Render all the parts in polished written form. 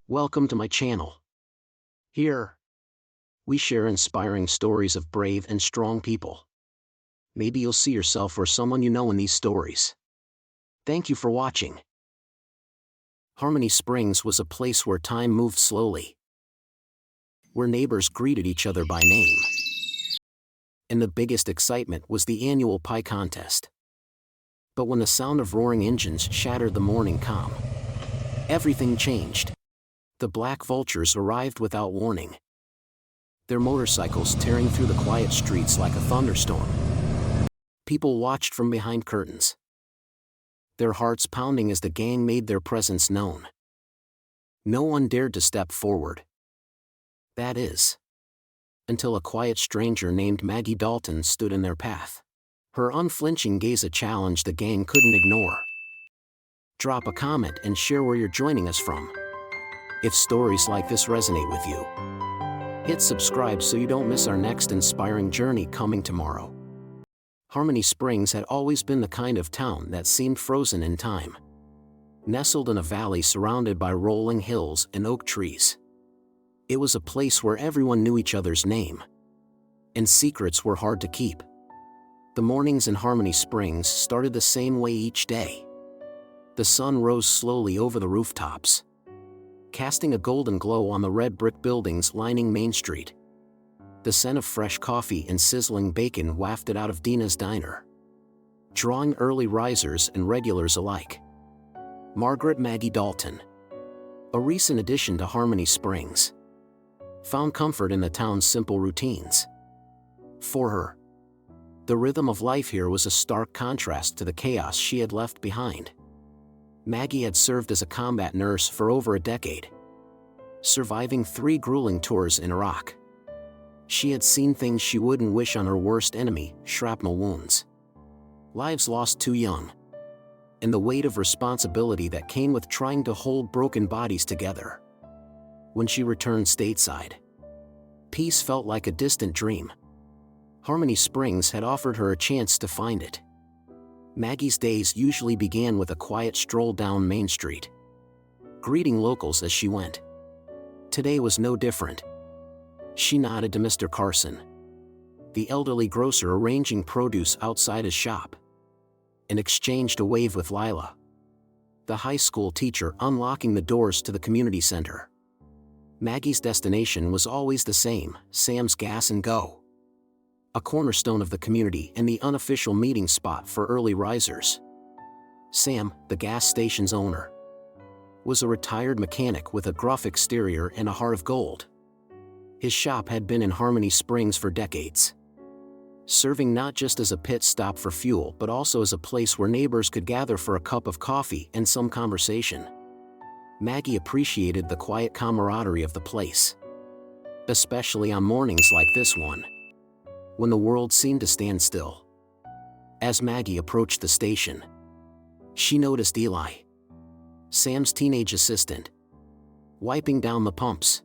Welcome to my channel. Here, we share inspiring stories of brave and strong people. Maybe you'll see yourself or someone you know in these stories. Thank you for watching. Harmony Springs was a place where time moved slowly, where neighbors greeted each other by name. And the biggest excitement was the annual pie contest. But when the sound of roaring engines shattered the morning calm, everything changed. The Black Vultures arrived without warning, their motorcycles tearing through the quiet streets like a thunderstorm. People watched from behind curtains, their hearts pounding as the gang made their presence known. No one dared to step forward. That is, until a quiet stranger named Maggie Dalton stood in their path. Her unflinching gaze a challenge the gang couldn't ignore. Drop a comment and share where you're joining us from. If stories like this resonate with you, hit subscribe so you don't miss our next inspiring journey coming tomorrow. Harmony Springs had always been the kind of town that seemed frozen in time. Nestled in a valley surrounded by rolling hills and oak trees, it was a place where everyone knew each other's name, and secrets were hard to keep. The mornings in Harmony Springs started the same way each day. The sun rose slowly over the rooftops, casting a golden glow on the red brick buildings lining Main Street. The scent of fresh coffee and sizzling bacon wafted out of Dina's diner, drawing early risers and regulars alike. Margaret Maggie Dalton, a recent addition to Harmony Springs, found comfort in the town's simple routines. For her, the rhythm of life here was a stark contrast to the chaos she had left behind. Maggie had served as a combat nurse for over a decade, surviving 3 grueling tours in Iraq. She had seen things she wouldn't wish on her worst enemy: shrapnel wounds, lives lost too young, and the weight of responsibility that came with trying to hold broken bodies together. When she returned stateside, peace felt like a distant dream. Harmony Springs had offered her a chance to find it. Maggie's days usually began with a quiet stroll down Main Street, greeting locals as she went. Today was no different. She nodded to Mr. Carson, the elderly grocer arranging produce outside his shop, and exchanged a wave with Lila, the high school teacher unlocking the doors to the community center. Maggie's destination was always the same: Sam's Gas and Go, a cornerstone of the community and the unofficial meeting spot for early risers. Sam, the gas station's owner, was a retired mechanic with a gruff exterior and a heart of gold. His shop had been in Harmony Springs for decades, serving not just as a pit stop for fuel but also as a place where neighbors could gather for a cup of coffee and some conversation. Maggie appreciated the quiet camaraderie of the place, especially on mornings like this one, when the world seemed to stand still. As Maggie approached the station, she noticed Eli, Sam's teenage assistant, wiping down the pumps.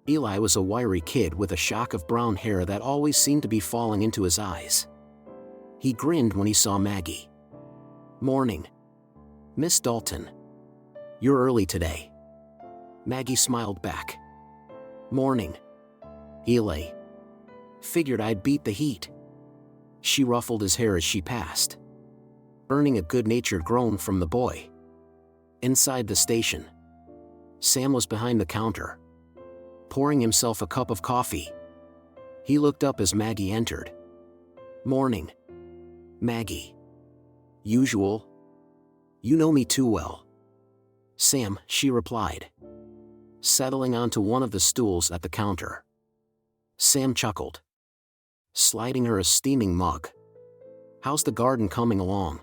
Eli was a wiry kid with a shock of brown hair that always seemed to be falling into his eyes. He grinned when he saw Maggie. "Morning, Miss Dalton. You're early today." Maggie smiled back. "Morning, Eli. Figured I'd beat the heat." She ruffled his hair as she passed, earning a good-natured groan from the boy. Inside the station, Sam was behind the counter, pouring himself a cup of coffee. He looked up as Maggie entered. "Morning, Maggie." "Usual. You know me too well, Sam," she replied, settling onto one of the stools at the counter. Sam chuckled, sliding her a steaming mug. "How's the garden coming along?"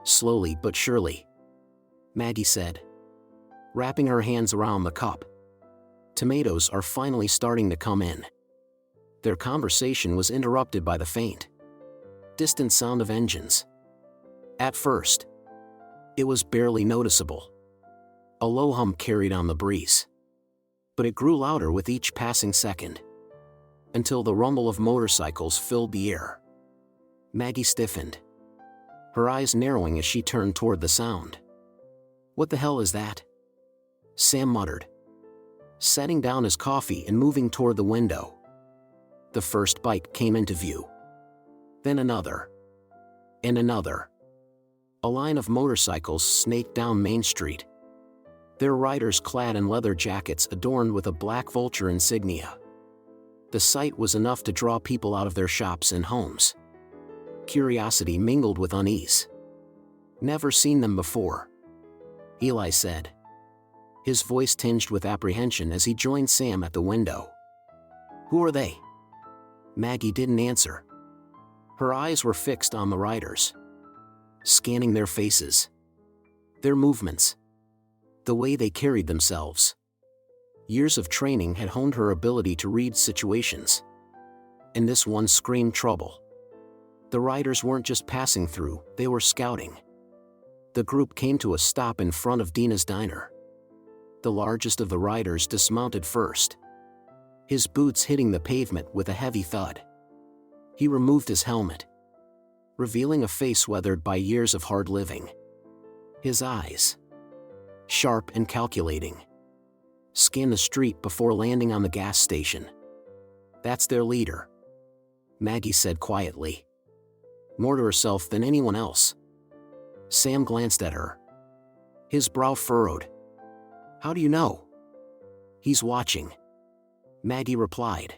"Slowly but surely," Maggie said, wrapping her hands around the cup. "Tomatoes are finally starting to come in." Their conversation was interrupted by the faint, distant sound of engines. At first, it was barely noticeable. A low hum carried on the breeze, but it grew louder with each passing second, until the rumble of motorcycles filled the air. Maggie stiffened, her eyes narrowing as she turned toward the sound. "What the hell is that?" Sam muttered, setting down his coffee and moving toward the window. The first bike came into view. Then another. And another. A line of motorcycles snaked down Main Street, their riders clad in leather jackets adorned with a black vulture insignia. The sight was enough to draw people out of their shops and homes. Curiosity mingled with unease. "Never seen them before," Eli said, his voice tinged with apprehension as he joined Sam at the window. "Who are they?" Maggie didn't answer. Her eyes were fixed on the riders, scanning their faces, their movements, the way they carried themselves. Years of training had honed her ability to read situations. And this one screamed trouble. The riders weren't just passing through, they were scouting. The group came to a stop in front of Dina's diner. The largest of the riders dismounted first, his boots hitting the pavement with a heavy thud. He removed his helmet, revealing a face weathered by years of hard living. His eyes, sharp and calculating, scanned the street before landing on the gas station. "That's their leader," Maggie said quietly, more to herself than anyone else. Sam glanced at her, his brow furrowed. "How do you know?" "He's watching," Maggie replied.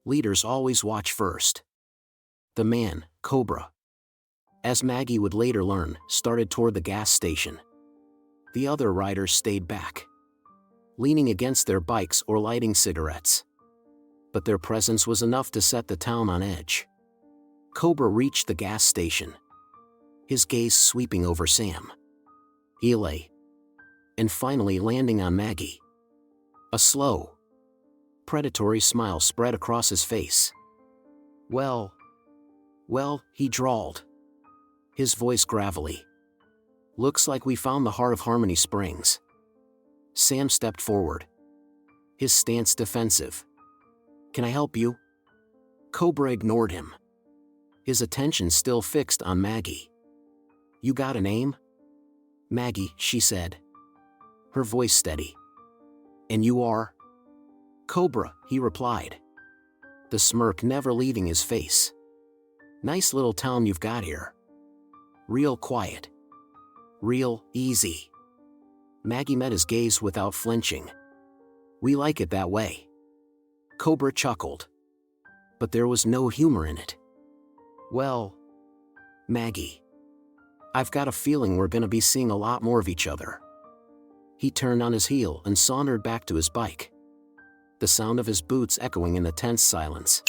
Leaders always watch first. The man, Cobra, as Maggie would later learn, started toward the gas station. The other riders stayed back, leaning against their bikes or lighting cigarettes. But their presence was enough to set the town on edge. Cobra reached the gas station, his gaze sweeping over Sam, Eli, and finally landing on Maggie. A slow, predatory smile spread across his face. Well, he drawled, his voice gravelly. "Looks like we found the heart of Harmony Springs." Sam stepped forward, his stance defensive. "Can I help you?" Cobra ignored him, his attention still fixed on Maggie. "You got a name?" "Maggie," she said, her voice steady. "And you are?" "Cobra," he replied, the smirk never leaving his face. "Nice little town you've got here. Real quiet. Real easy." Maggie met his gaze without flinching. "We like it that way." Cobra chuckled, but there was no humor in it. "Well, Maggie, I've got a feeling we're gonna be seeing a lot more of each other." He turned on his heel and sauntered back to his bike, the sound of his boots echoing in the tense silence.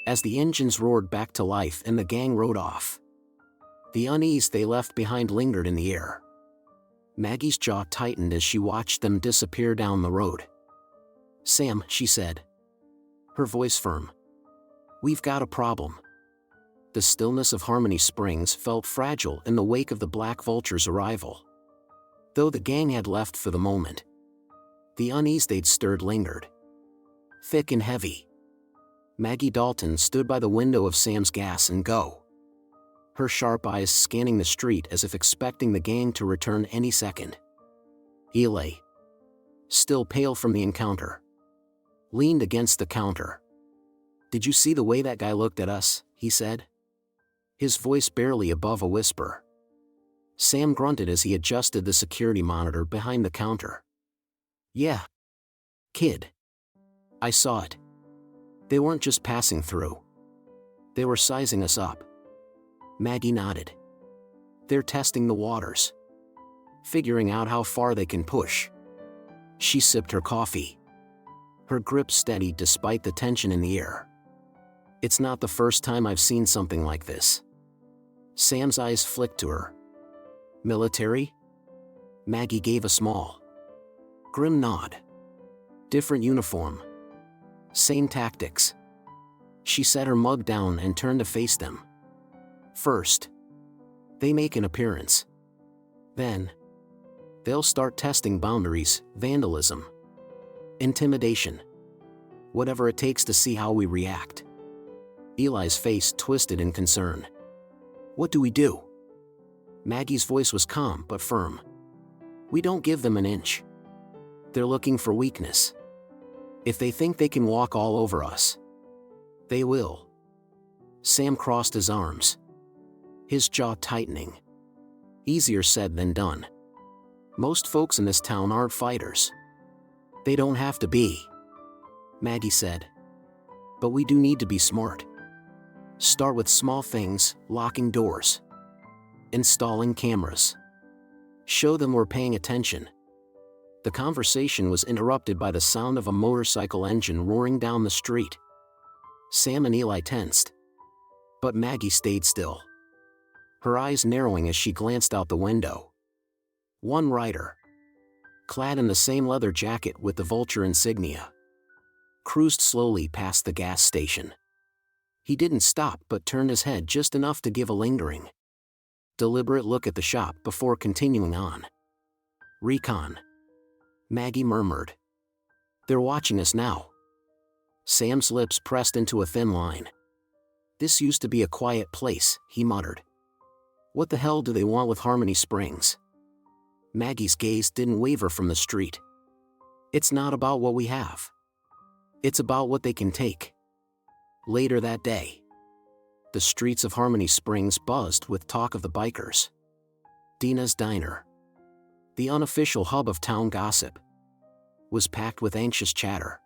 As the engines roared back to life and the gang rode off, the unease they left behind lingered in the air. Maggie's jaw tightened as she watched them disappear down the road. "Sam," she said, her voice firm, "we've got a problem." The stillness of Harmony Springs felt fragile in the wake of the Black Vulture's arrival. Though the gang had left for the moment, the unease they'd stirred lingered, thick and heavy. Maggie Dalton stood by the window of Sam's Gas and Go, her sharp eyes scanning the street as if expecting the gang to return any second. Eli, still pale from the encounter, leaned against the counter. "Did you see the way that guy looked at us?" he said, his voice barely above a whisper. Sam grunted as he adjusted the security monitor behind the counter. "Yeah, kid. I saw it. They weren't just passing through. They were sizing us up." Maggie nodded. "They're testing the waters, figuring out how far they can push." She sipped her coffee, her grip steady despite the tension in the air. "It's not the first time I've seen something like this." Sam's eyes flicked to her. "Military?" Maggie gave a small, grim nod. "Different uniform. Same tactics." She set her mug down and turned to face them. "First, they make an appearance. Then, they'll start testing boundaries, vandalism, intimidation. Whatever it takes to see how we react." Eli's face twisted in concern. "What do we do?" Maggie's voice was calm but firm. "We don't give them an inch. They're looking for weakness. If they think they can walk all over us, they will. Sam crossed his arms, his jaw tightening. Easier said than done. Most folks in this town aren't fighters. They don't have to be, Maggie said. But we do need to be smart. Start with small things, locking doors, installing cameras. Show them we're paying attention. The conversation was interrupted by the sound of a motorcycle engine roaring down the street. Sam and Eli tensed. But Maggie stayed still, her eyes narrowing as she glanced out the window. One rider, clad in the same leather jacket with the vulture insignia, cruised slowly past the gas station. He didn't stop but turned his head just enough to give a lingering, deliberate look at the shop before continuing on. Recon, Maggie murmured. They're watching us now. Sam's lips pressed into a thin line. This used to be a quiet place, he muttered. What the hell do they want with Harmony Springs? Maggie's gaze didn't waver from the street. It's not about what we have. It's about what they can take. Later that day, the streets of Harmony Springs buzzed with talk of the bikers. Dina's diner, the unofficial hub of town gossip, was packed with anxious chatter.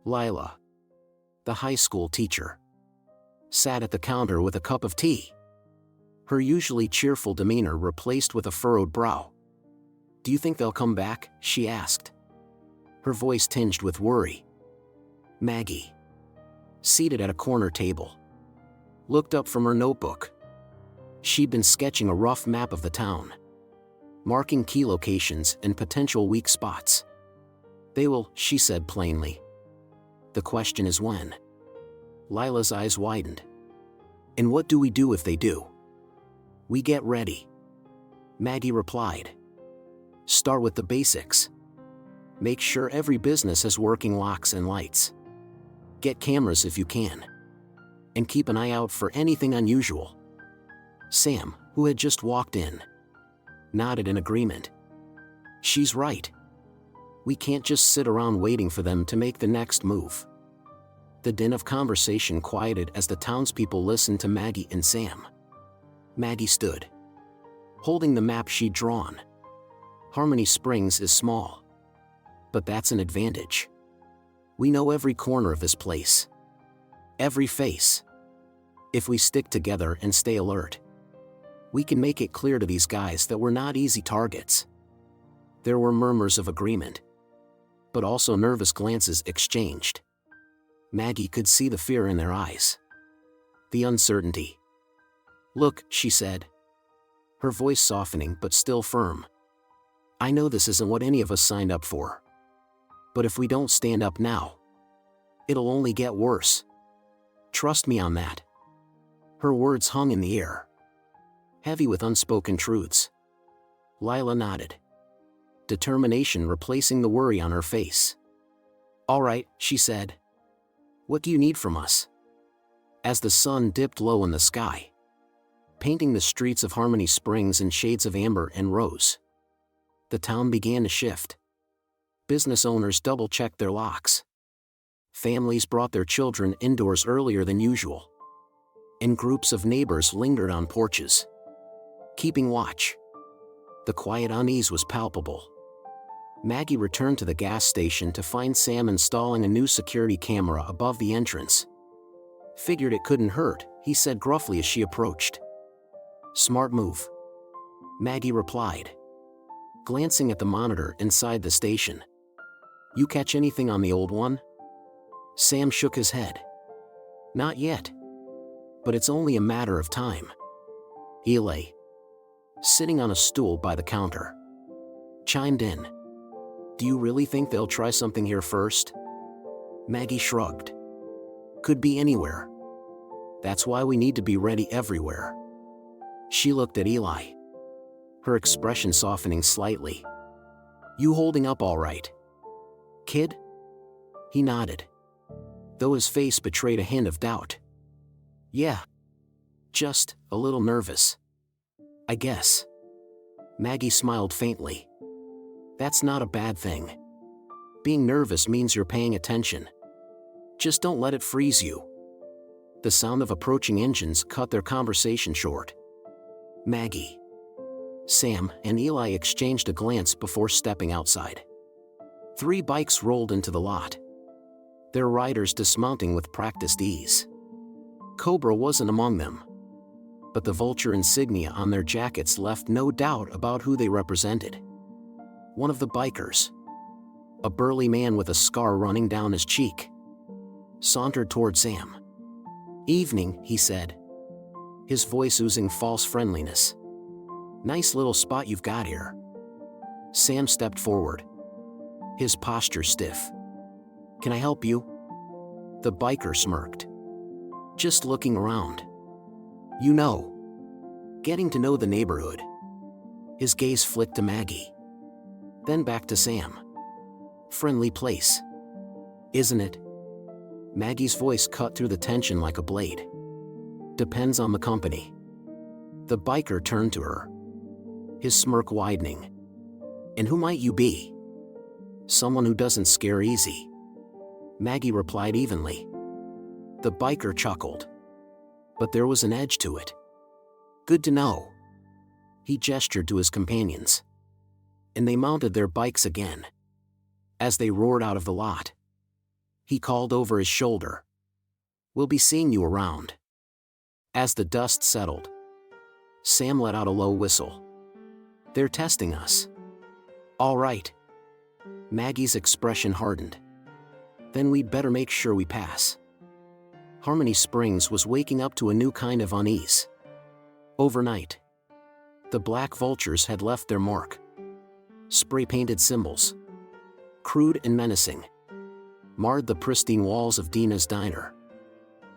Lila, the high school teacher, sat at the counter with a cup of tea, her usually cheerful demeanor replaced with a furrowed brow. Do you think they'll come back? She asked, her voice tinged with worry. Maggie, seated at a corner table, looked up from her notebook. She'd been sketching a rough map of the town, marking key locations and potential weak spots. They will, she said plainly. The question is when. Lila's eyes widened. And what do we do if they do? We get ready, Maggie replied. Start with the basics. Make sure every business has working locks and lights. Get cameras if you can. And keep an eye out for anything unusual. Sam, who had just walked in, nodded in agreement. She's right. We can't just sit around waiting for them to make the next move. The din of conversation quieted as the townspeople listened to Maggie and Sam. Maggie stood, holding the map she'd drawn. Harmony Springs is small, but that's an advantage. We know every corner of this place, every face. If we stick together and stay alert, we can make it clear to these guys that we're not easy targets. There were murmurs of agreement, but also nervous glances exchanged. Maggie could see the fear in their eyes, the uncertainty. Look, she said, her voice softening but still firm. I know this isn't what any of us signed up for. But if we don't stand up now, it'll only get worse. Trust me on that. Her words hung in the air, heavy with unspoken truths. Lila nodded, determination replacing the worry on her face. All right, she said. What do you need from us? As the sun dipped low in the sky, painting the streets of Harmony Springs in shades of amber and rose, the town began to shift. Business owners double-checked their locks. Families brought their children indoors earlier than usual, and groups of neighbors lingered on porches, keeping watch. The quiet unease was palpable. Maggie returned to the gas station to find Sam installing a new security camera above the entrance. Figured it couldn't hurt, he said gruffly as she approached. Smart move, Maggie replied, glancing at the monitor inside the station. You catch anything on the old one? Sam shook his head. Not yet. But it's only a matter of time. Eli, sitting on a stool by the counter, chimed in. Do you really think they'll try something here first? Maggie shrugged. Could be anywhere. That's why we need to be ready everywhere. She looked at Eli, her expression softening slightly. You holding up all right, kid? He nodded, though his face betrayed a hint of doubt. Yeah. Just a little nervous, I guess. Maggie smiled faintly. That's not a bad thing. Being nervous means you're paying attention. Just don't let it freeze you. The sound of approaching engines cut their conversation short. Maggie, Sam, and Eli exchanged a glance before stepping outside. 3 bikes rolled into the lot, their riders dismounting with practiced ease. Cobra wasn't among them, but the vulture insignia on their jackets left no doubt about who they represented. One of the bikers, a burly man with a scar running down his cheek, sauntered toward Sam. "Evening," he said, his voice oozing false friendliness. "Nice little spot you've got here." Sam stepped forward, his posture stiff. "Can I help you?" The biker smirked. "Just looking around. You know, getting to know the neighborhood." His gaze flicked to Maggie, then back to Sam. "Friendly place, isn't it?" Maggie's voice cut through the tension like a blade. "Depends on the company." The biker turned to her, his smirk widening. "And who might you be?" "Someone who doesn't scare easy," Maggie replied evenly. The biker chuckled, but there was an edge to it. "Good to know." He gestured to his companions, and they mounted their bikes again. As they roared out of the lot, he called over his shoulder, "We'll be seeing you around." As the dust settled, Sam let out a low whistle. "They're testing us." "All right." Maggie's expression hardened. "Then we'd better make sure we pass." Harmony Springs was waking up to a new kind of unease. Overnight, the black vultures had left their mark. Spray-painted symbols, crude and menacing, marred the pristine walls of Dina's diner.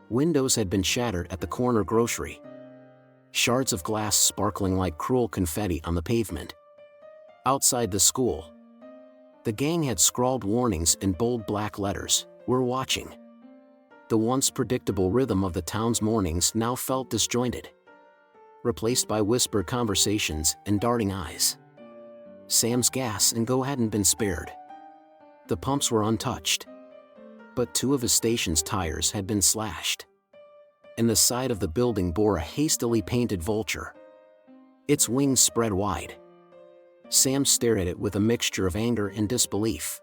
Windows had been shattered at the corner grocery, shards of glass sparkling like cruel confetti on the pavement. Outside the school, the gang had scrawled warnings in bold black letters, "We're watching." The once predictable rhythm of the town's mornings now felt disjointed, replaced by whispered conversations and darting eyes. Sam's gas and go hadn't been spared. The pumps were untouched, but 2 of his station's tires had been slashed, and the side of the building bore a hastily painted vulture, its wings spread wide. Sam stared at it with a mixture of anger and disbelief.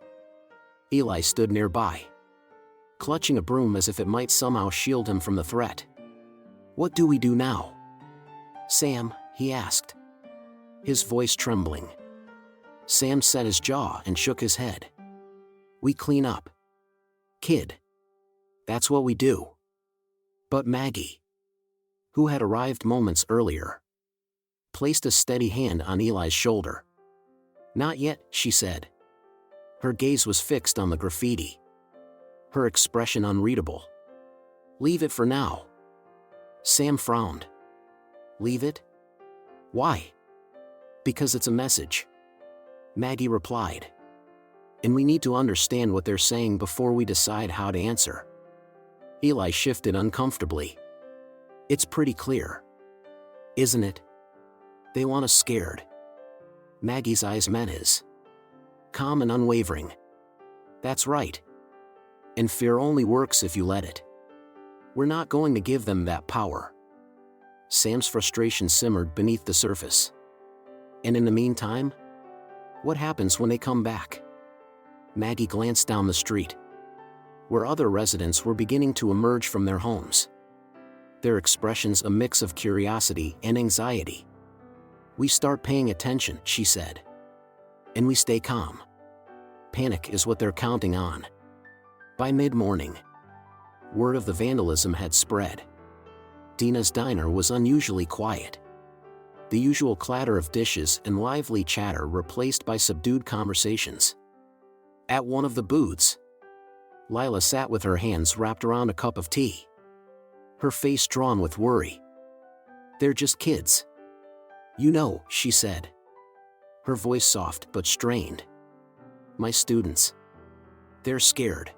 Eli stood nearby, clutching a broom as if it might somehow shield him from the threat. "What do we do now, Sam?" he asked, his voice trembling. Sam set his jaw and shook his head. "We clean up, kid. That's what we do." But Maggie, who had arrived moments earlier, placed a steady hand on Eli's shoulder. "Not yet," she said. Her gaze was fixed on the graffiti, her expression unreadable. "Leave it for now." Sam frowned. "Leave it? Why?" "Because it's a message," Maggie replied. "And we need to understand what they're saying before we decide how to answer." Eli shifted uncomfortably. "It's pretty clear, isn't it? They want us scared." Maggie's eyes met his, calm and unwavering. "That's right. And fear only works if you let it. We're not going to give them that power." Sam's frustration simmered beneath the surface. "And in the meantime, what happens when they come back?" Maggie glanced down the street, where other residents were beginning to emerge from their homes, their expressions a mix of curiosity and anxiety. "We start paying attention," she said, "and we stay calm. Panic is what they're counting on." By mid-morning, word of the vandalism had spread. Dina's diner was unusually quiet, the usual clatter of dishes and lively chatter replaced by subdued conversations. At one of the booths, Lila sat with her hands wrapped around a cup of tea, her face drawn with worry. "They're just kids, you know," she said, her voice soft but strained. "My students. They're scared.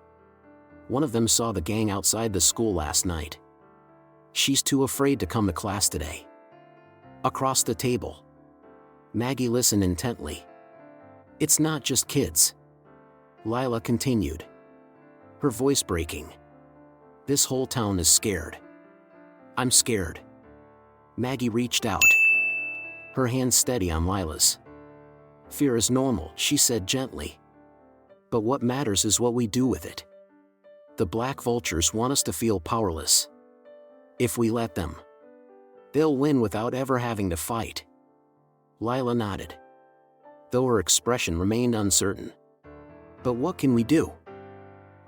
One of them saw the gang outside the school last night. She's too afraid to come to class today." Across the table, Maggie listened intently. "It's not just kids. Lila continued, her voice breaking. This whole town is scared. I'm scared. Maggie reached out, her hand steady on Lila's. Fear is normal, she said gently. But what matters is what we do with it. The black vultures want us to feel powerless. If we let them, they'll win without ever having to fight. Lila nodded, though her expression remained uncertain. But what can we do?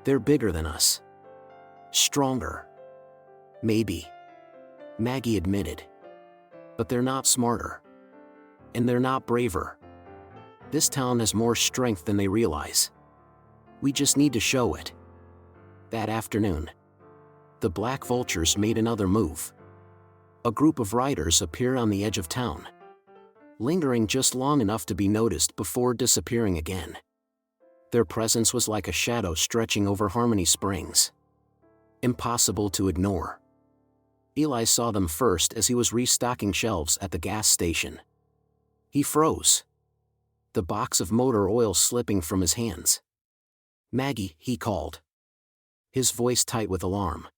They're bigger than us. Stronger. Maybe. Maggie admitted. But they're not smarter. And they're not braver. This town has more strength than they realize. We just need to show it. That afternoon, the black vultures made another move. A group of riders appeared on the edge of town, lingering just long enough to be noticed before disappearing again. Their presence was like a shadow stretching over Harmony Springs. Impossible to ignore. Eli saw them first as he was restocking shelves at the gas station. He froze, the box of motor oil slipping from his hands. Maggie, he called, his voice tight with alarm.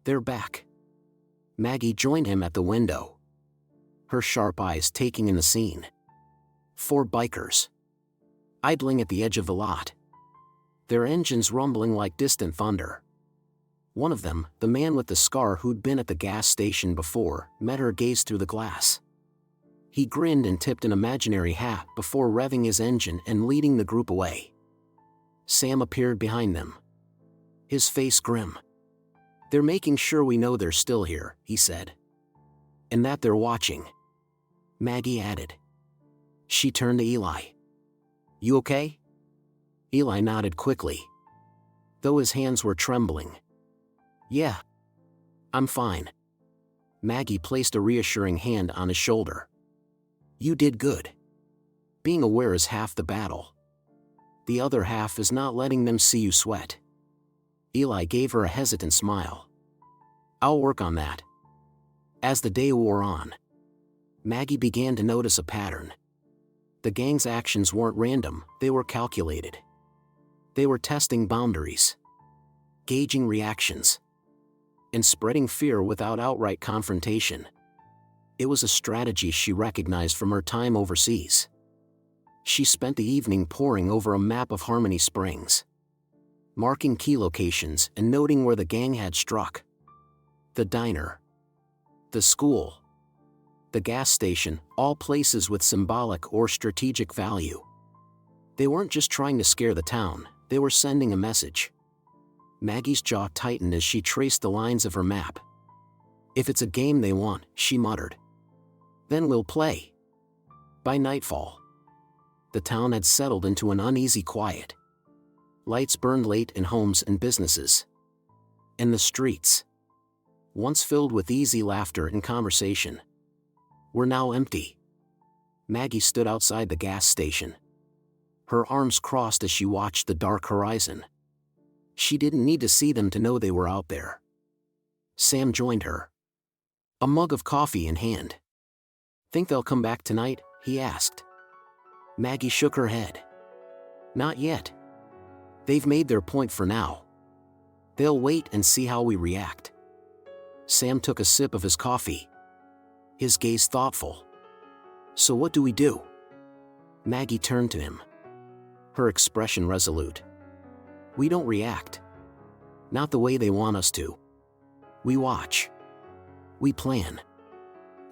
They're back. Maggie joined him at the window, her sharp eyes taking in the scene. 4 bikers, idling at the edge of the lot, their engines rumbling like distant thunder. One of them, the man with the scar who'd been at the gas station before, met her gaze through the glass. He grinned and tipped an imaginary hat before revving his engine and leading the group away. Sam appeared behind them, his face grim. They're making sure we know they're still here, he said. And that they're watching, Maggie added. She turned to Eli. You okay? Eli nodded quickly, though his hands were trembling. Yeah. I'm fine. Maggie placed a reassuring hand on his shoulder. You did good. Being aware is half the battle. The other half is not letting them see you sweat. Eli gave her a hesitant smile. I'll work on that. As the day wore on, Maggie began to notice a pattern. The gang's actions weren't random, they were calculated. They were testing boundaries, gauging reactions, and spreading fear without outright confrontation. It was a strategy she recognized from her time overseas. She spent the evening poring over a map of Harmony Springs, marking key locations and noting where the gang had struck. The diner, the school, the gas station, all places with symbolic or strategic value. They weren't just trying to scare the town, they were sending a message. Maggie's jaw tightened as she traced the lines of her map. If it's a game they want, she muttered, then we'll play. By nightfall, the town had settled into an uneasy quiet. Lights burned late in homes and businesses. And the streets, once filled with easy laughter and conversation, were now empty. Maggie stood outside the gas station, her arms crossed as she watched the dark horizon. She didn't need to see them to know they were out there. Sam joined her, a mug of coffee in hand. Think they'll come back tonight? He asked. Maggie shook her head. Not yet. They've made their point for now. They'll wait and see how we react. Sam took a sip of his coffee, his gaze thoughtful. So what do we do? Maggie turned to him, her expression resolute. We don't react. Not the way they want us to. We watch. We plan.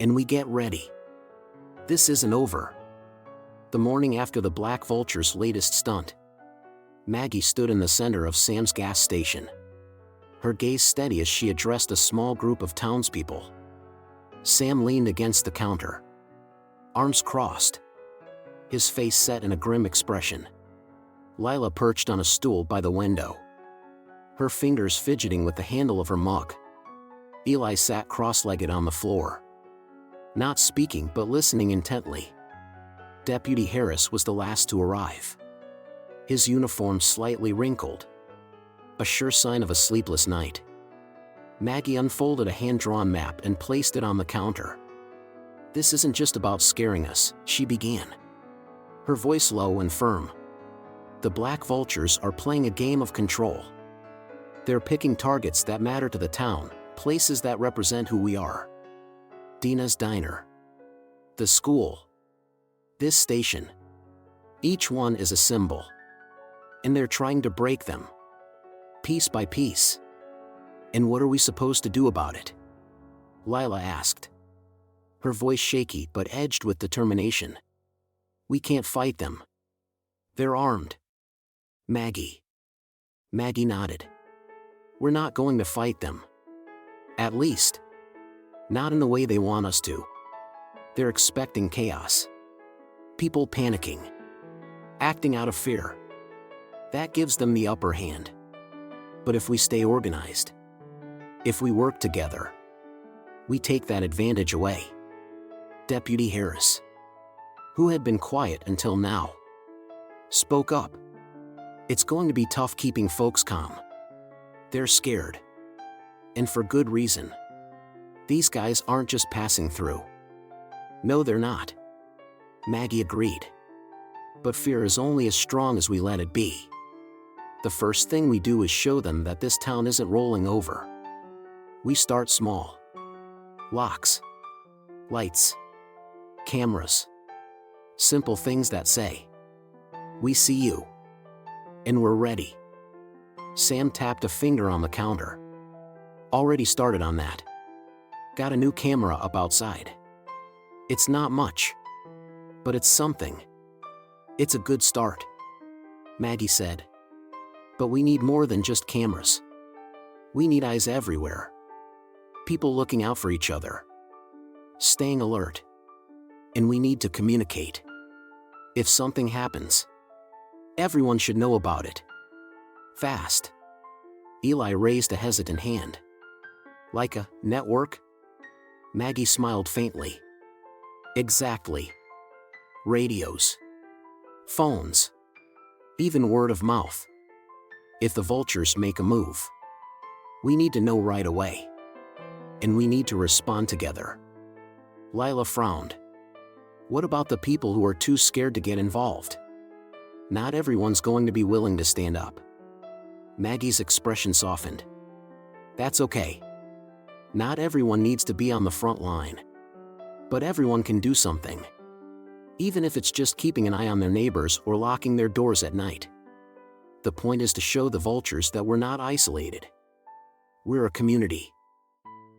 And we get ready. This isn't over. The morning after the Black Vulture's latest stunt, Maggie stood in the center of Sam's gas station, her gaze steady as she addressed a small group of townspeople. Sam leaned against the counter, arms crossed, his face set in a grim expression. Lila perched on a stool by the window, her fingers fidgeting with the handle of her mug. Eli sat cross-legged on the floor, not speaking but listening intently. Deputy Harris was the last to arrive, his uniform slightly wrinkled, a sure sign of a sleepless night. Maggie unfolded a hand-drawn map and placed it on the counter. This isn't just about scaring us, she began, her voice low and firm. The black vultures are playing a game of control. They're picking targets that matter to the town, places that represent who we are. Dina's diner. The school. This station. Each one is a symbol. And they're trying to break them. Piece by piece. And what are we supposed to do about it? Lila asked. Her voice shaky but edged with determination. We can't fight them. They're armed. Maggie nodded. We're not going to fight them. At least, not in the way they want us to. They're expecting chaos. People panicking. Acting out of fear. That gives them the upper hand. But if we stay organized, if we work together, we take that advantage away. Deputy Harris, who had been quiet until now, spoke up. It's going to be tough keeping folks calm. They're scared. And for good reason. These guys aren't just passing through. No, they're not. Maggie agreed. But fear is only as strong as we let it be. The first thing we do is show them that this town isn't rolling over. We start small. Locks. Lights. Cameras. Simple things that say, we see you. And we're ready. Sam tapped a finger on the counter. Already started on that. Got a new camera up outside. It's not much. But it's something. It's a good start. Maggie said. But we need more than just cameras. We need eyes everywhere. People looking out for each other. Staying alert. And we need to communicate. If something happens, everyone should know about it. Fast. Eli raised a hesitant hand. Like a network? Maggie smiled faintly. Exactly. Radios. Phones. Even word of mouth. If the vultures make a move, we need to know right away. And we need to respond together. Lila frowned. What about the people who are too scared to get involved? Not everyone's going to be willing to stand up. Maggie's expression softened. That's okay. Not everyone needs to be on the front line. But everyone can do something. Even if it's just keeping an eye on their neighbors or locking their doors at night. The point is to show the vultures that we're not isolated. We're a community.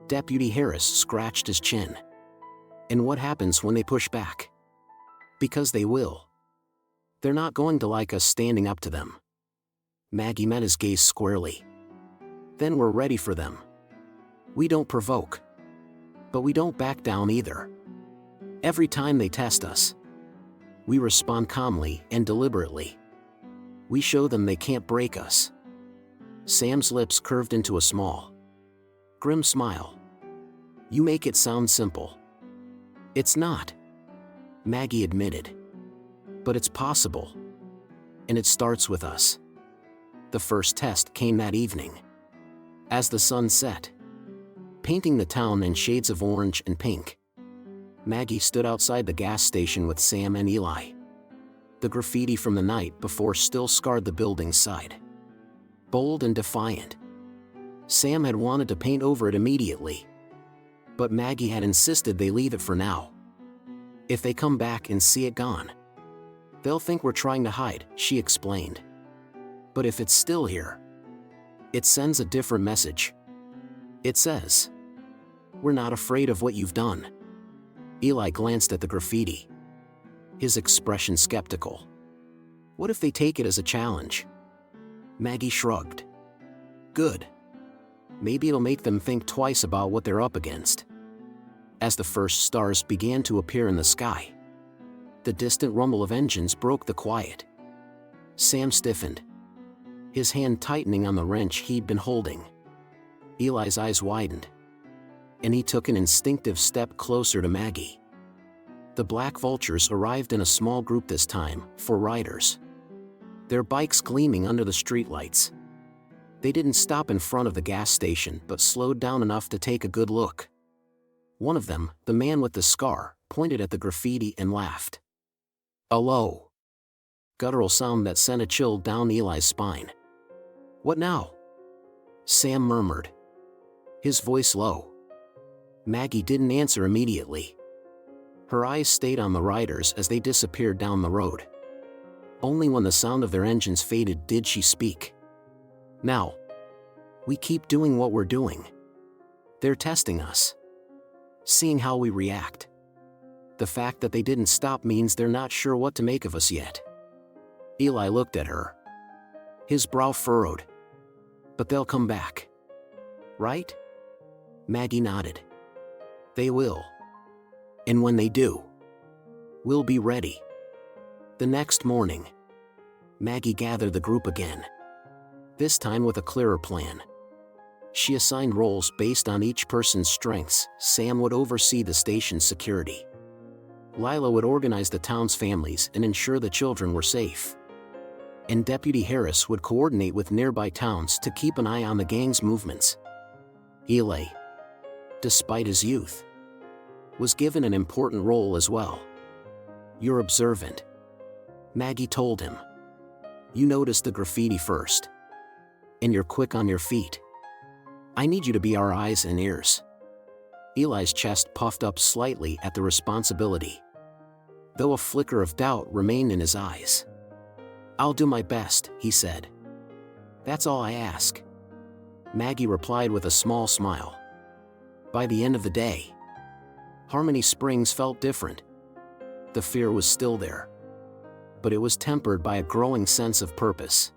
Deputy Harris scratched his chin. And what happens when they push back? Because they will. They're not going to like us standing up to them. Maggie met his gaze squarely. Then we're ready for them. We don't provoke. But we don't back down either. Every time they test us, we respond calmly and deliberately. We show them they can't break us. Sam's lips curved into a small, grim smile. You make it sound simple. It's not. Maggie admitted. But it's possible. And it starts with us. The first test came that evening. As the sun set, painting the town in shades of orange and pink, Maggie stood outside the gas station with Sam and Eli. The graffiti from the night before still scarred the building's side. Bold and defiant. Sam had wanted to paint over it immediately. But Maggie had insisted they leave it for now. If they come back and see it gone, they'll think we're trying to hide, she explained. But if it's still here, it sends a different message. It says, we're not afraid of what you've done. Eli glanced at the graffiti. His expression skeptical. What if they take it as a challenge? Maggie shrugged. Good. Maybe it'll make them think twice about what they're up against. As the first stars began to appear in the sky, the distant rumble of engines broke the quiet. Sam stiffened, his hand tightening on the wrench he'd been holding. Eli's eyes widened, and he took an instinctive step closer to Maggie. The black vultures arrived in a small group this time, 4 riders. Their bikes gleaming under the streetlights. They didn't stop in front of the gas station but slowed down enough to take a good look. One of them, the man with the scar, pointed at the graffiti and laughed. "Hello. guttural sound that sent a chill down Eli's spine. "What now?" Sam murmured, his voice low. Maggie didn't answer immediately. Her eyes stayed on the riders as they disappeared down the road. Only when the sound of their engines faded did she speak. "Now, we keep doing what we're doing. They're testing us, seeing how we react. The fact that they didn't stop means they're not sure what to make of us yet." Eli looked at her, his brow furrowed. "But they'll come back, right?" Maggie nodded. "They will. And when they do, we'll be ready." The next morning, Maggie gathered the group again, this time with a clearer plan. She assigned roles based on each person's strengths. Sam would oversee the station's security. Lila would organize the town's families and ensure the children were safe. And Deputy Harris would coordinate with nearby towns to keep an eye on the gang's movements. Eli, despite his youth, was given an important role as well. "You're observant," Maggie told him. "You notice the graffiti first. And you're quick on your feet. I need you to be our eyes and ears." Eli's chest puffed up slightly at the responsibility, though a flicker of doubt remained in his eyes. "I'll do my best," he said. "That's all I ask," Maggie replied with a small smile. By the end of the day, Harmony Springs felt different. The fear was still there, but it was tempered by a growing sense of purpose.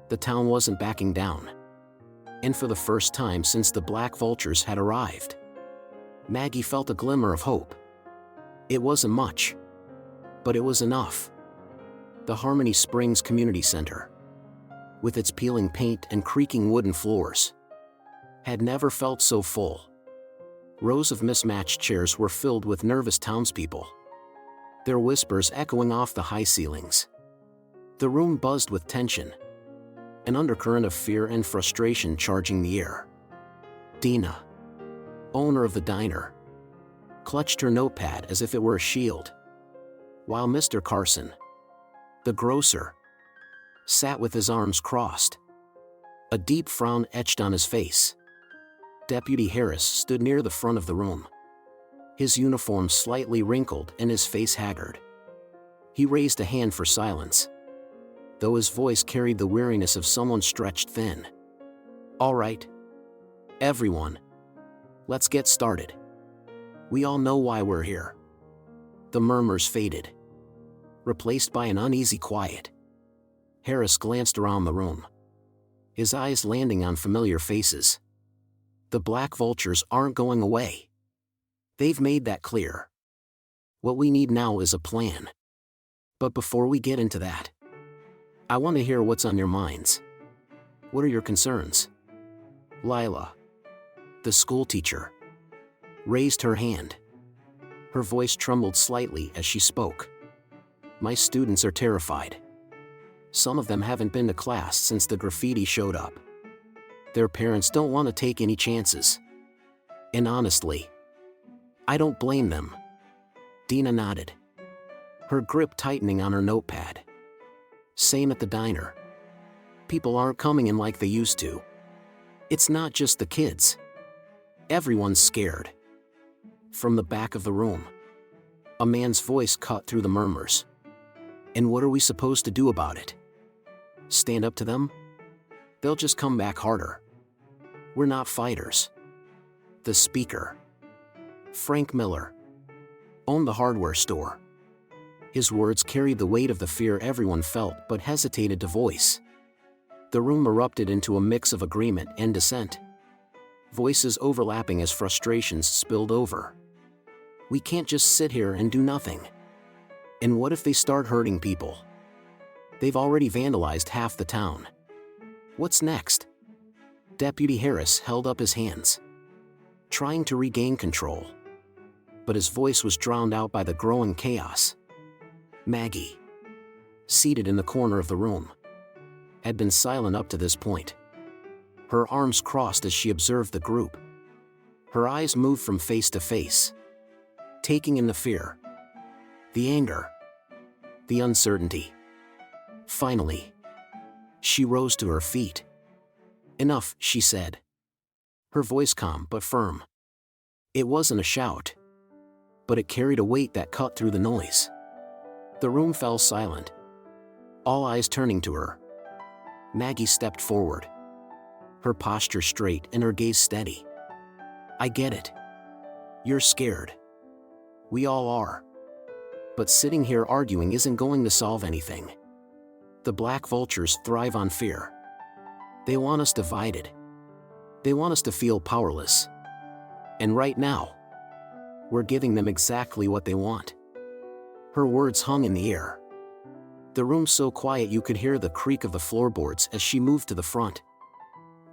The town wasn't backing down. And for the first time since the Black Vultures had arrived, Maggie felt a glimmer of hope. It wasn't much, but it was enough. The Harmony Springs Community Center, with its peeling paint and creaking wooden floors, had never felt so full. Rows of mismatched chairs were filled with nervous townspeople, their whispers echoing off the high ceilings. The room buzzed with tension, an undercurrent of fear and frustration charging the air. Dina, owner of the diner, clutched her notepad as if it were a shield, while Mr. Carson, the grocer, sat with his arms crossed, a deep frown etched on his face. Deputy Harris stood near the front of the room, his uniform slightly wrinkled and his face haggard. He raised a hand for silence, though his voice carried the weariness of someone stretched thin. "All right, everyone, let's get started. We all know why we're here." The murmurs faded, replaced by an uneasy quiet. Harris glanced around the room, his eyes landing on familiar faces. The Black Vultures aren't going away. They've made that clear. What we need now is a plan. But before we get into that, I want to hear what's on your minds. What are your concerns? Lila, the schoolteacher, raised her hand. Her voice trembled slightly as she spoke. "My students are terrified. Some of them haven't been to class since the graffiti showed up. Their parents don't want to take any chances. And honestly, I don't blame them." Dina nodded, her grip tightening on her notepad. "Same at the diner. People aren't coming in like they used to. It's not just the kids. Everyone's scared." From the back of the room, a man's voice cut through the murmurs. "And what are we supposed to do about it? Stand up to them? They'll just come back harder. We're not fighters." The speaker, Frank Miller, owned the hardware store. His words carried the weight of the fear everyone felt but hesitated to voice. The room erupted into a mix of agreement and dissent, voices overlapping as frustrations spilled over. "We can't just sit here and do nothing. And what if they start hurting people? They've already vandalized half the town. What's next?" Deputy Harris held up his hands, trying to regain control, but his voice was drowned out by the growing chaos. Maggie, seated in the corner of the room, had been silent up to this point. Her arms crossed as she observed the group. Her eyes moved from face to face, taking in the fear, the anger, the uncertainty. Finally, she rose to her feet. "Enough," she said. Her voice calm but firm. It wasn't a shout, but it carried a weight that cut through the noise. The room fell silent, all eyes turning to her. Maggie stepped forward, her posture straight and her gaze steady. "I get it. You're scared. We all are. But sitting here arguing isn't going to solve anything. The black vultures thrive on fear. They want us divided. They want us to feel powerless. And right now, we're giving them exactly what they want." Her words hung in the air. The room so quiet you could hear the creak of the floorboards as she moved to the front.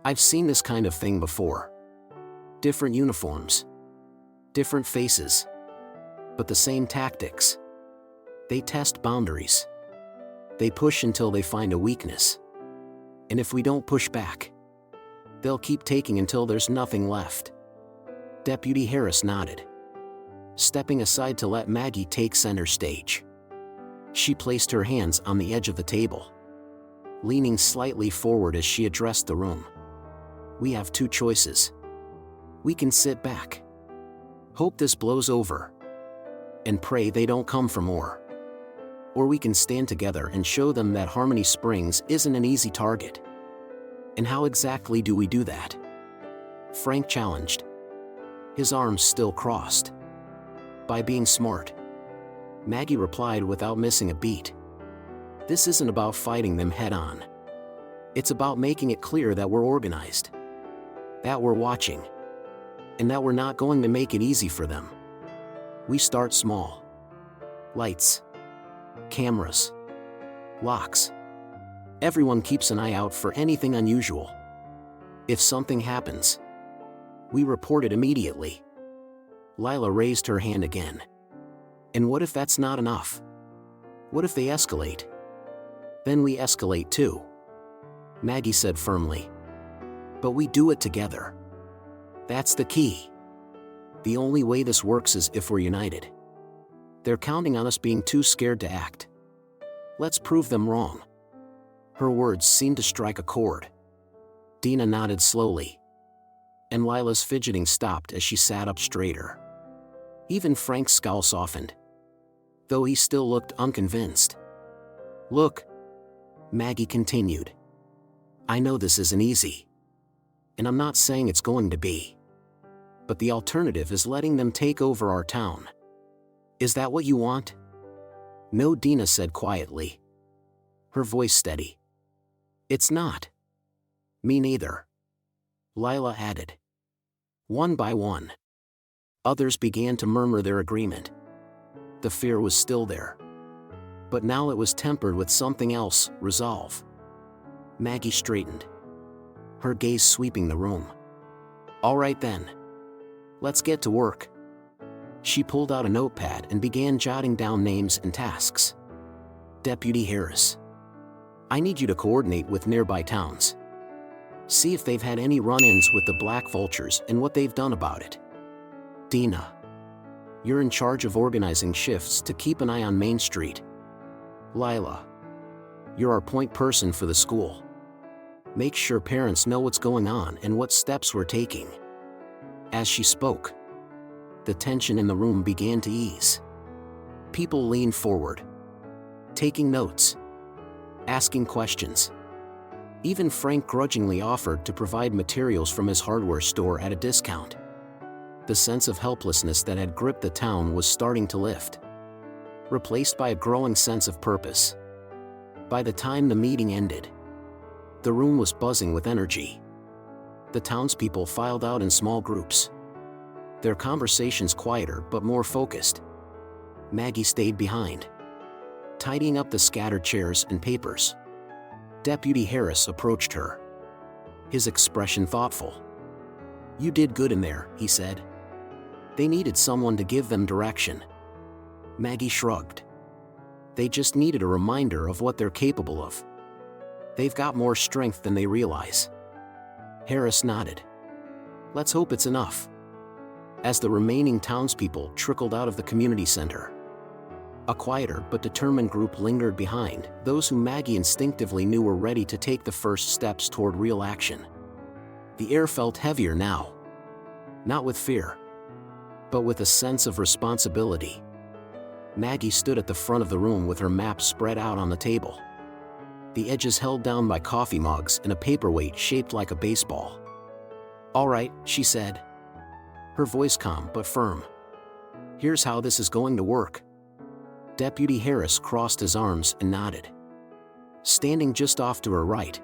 "I've seen this kind of thing before. Different uniforms, different faces, but the same tactics. They test boundaries. They push until they find a weakness. And if we don't push back, they'll keep taking until there's nothing left." Deputy Harris nodded, stepping aside to let Maggie take center stage. She placed her hands on the edge of the table, leaning slightly forward as she addressed the room. "We have two choices. We can sit back, hope this blows over, and pray they don't come for more. Or we can stand together and show them that Harmony Springs isn't an easy target." "And how exactly do we do that?" Frank challenged, his arms still crossed. "By being smart," Maggie replied without missing a beat. "This isn't about fighting them head-on. It's about making it clear that we're organized, that we're watching, and that we're not going to make it easy for them. We start small. Lights, cameras, locks. Everyone keeps an eye out for anything unusual. If something happens, we report it immediately." Lila raised her hand again. "And what if that's not enough? What if they escalate?" "Then we escalate too," Maggie said firmly. "But we do it together. That's the key. The only way this works is if we're united. They're counting on us being too scared to act. Let's prove them wrong." Her words seemed to strike a chord. Dina nodded slowly, and Lila's fidgeting stopped as she sat up straighter. Even Frank's scowl softened, though he still looked unconvinced. "Look," Maggie continued, "I know this isn't easy, and I'm not saying it's going to be. But the alternative is letting them take over our town. Is that what you want?" "No," Dina said quietly, her voice steady. "It's not." "Me neither," Lila added. One by one, others began to murmur their agreement. The fear was still there, but now it was tempered with something else: resolve. Maggie straightened, her gaze sweeping the room. "All right then. Let's get to work." She pulled out a notepad and began jotting down names and tasks. "Deputy Harris, I need you to coordinate with nearby towns. See if they've had any run-ins with the Black Vultures and what they've done about it. Dina, you're in charge of organizing shifts to keep an eye on Main Street. Lila, you're our point person for the school. Make sure parents know what's going on and what steps we're taking." As she spoke, the tension in the room began to ease. People leaned forward, taking notes, asking questions. Even Frank grudgingly offered to provide materials from his hardware store at a discount. The sense of helplessness that had gripped the town was starting to lift, replaced by a growing sense of purpose. By the time the meeting ended, the room was buzzing with energy. The townspeople filed out in small groups, their conversations quieter but more focused. Maggie stayed behind, tidying up the scattered chairs and papers. Deputy Harris approached her, his expression thoughtful. "You did good in there," he said. "They needed someone to give them direction." Maggie shrugged. "They just needed a reminder of what they're capable of. They've got more strength than they realize." Harris nodded. "Let's hope it's enough." As the remaining townspeople trickled out of the community center, A quieter but determined group lingered behind, those who Maggie instinctively knew were ready to take the first steps toward real action. The air felt heavier now. Not with fear, but with a sense of responsibility. Maggie stood at the front of the room with her map spread out on the table, the edges held down by coffee mugs and a paperweight shaped like a baseball. "All right," she said, her voice calm but firm. "Here's how this is going to work." Deputy Harris crossed his arms and nodded. Standing just off to her right,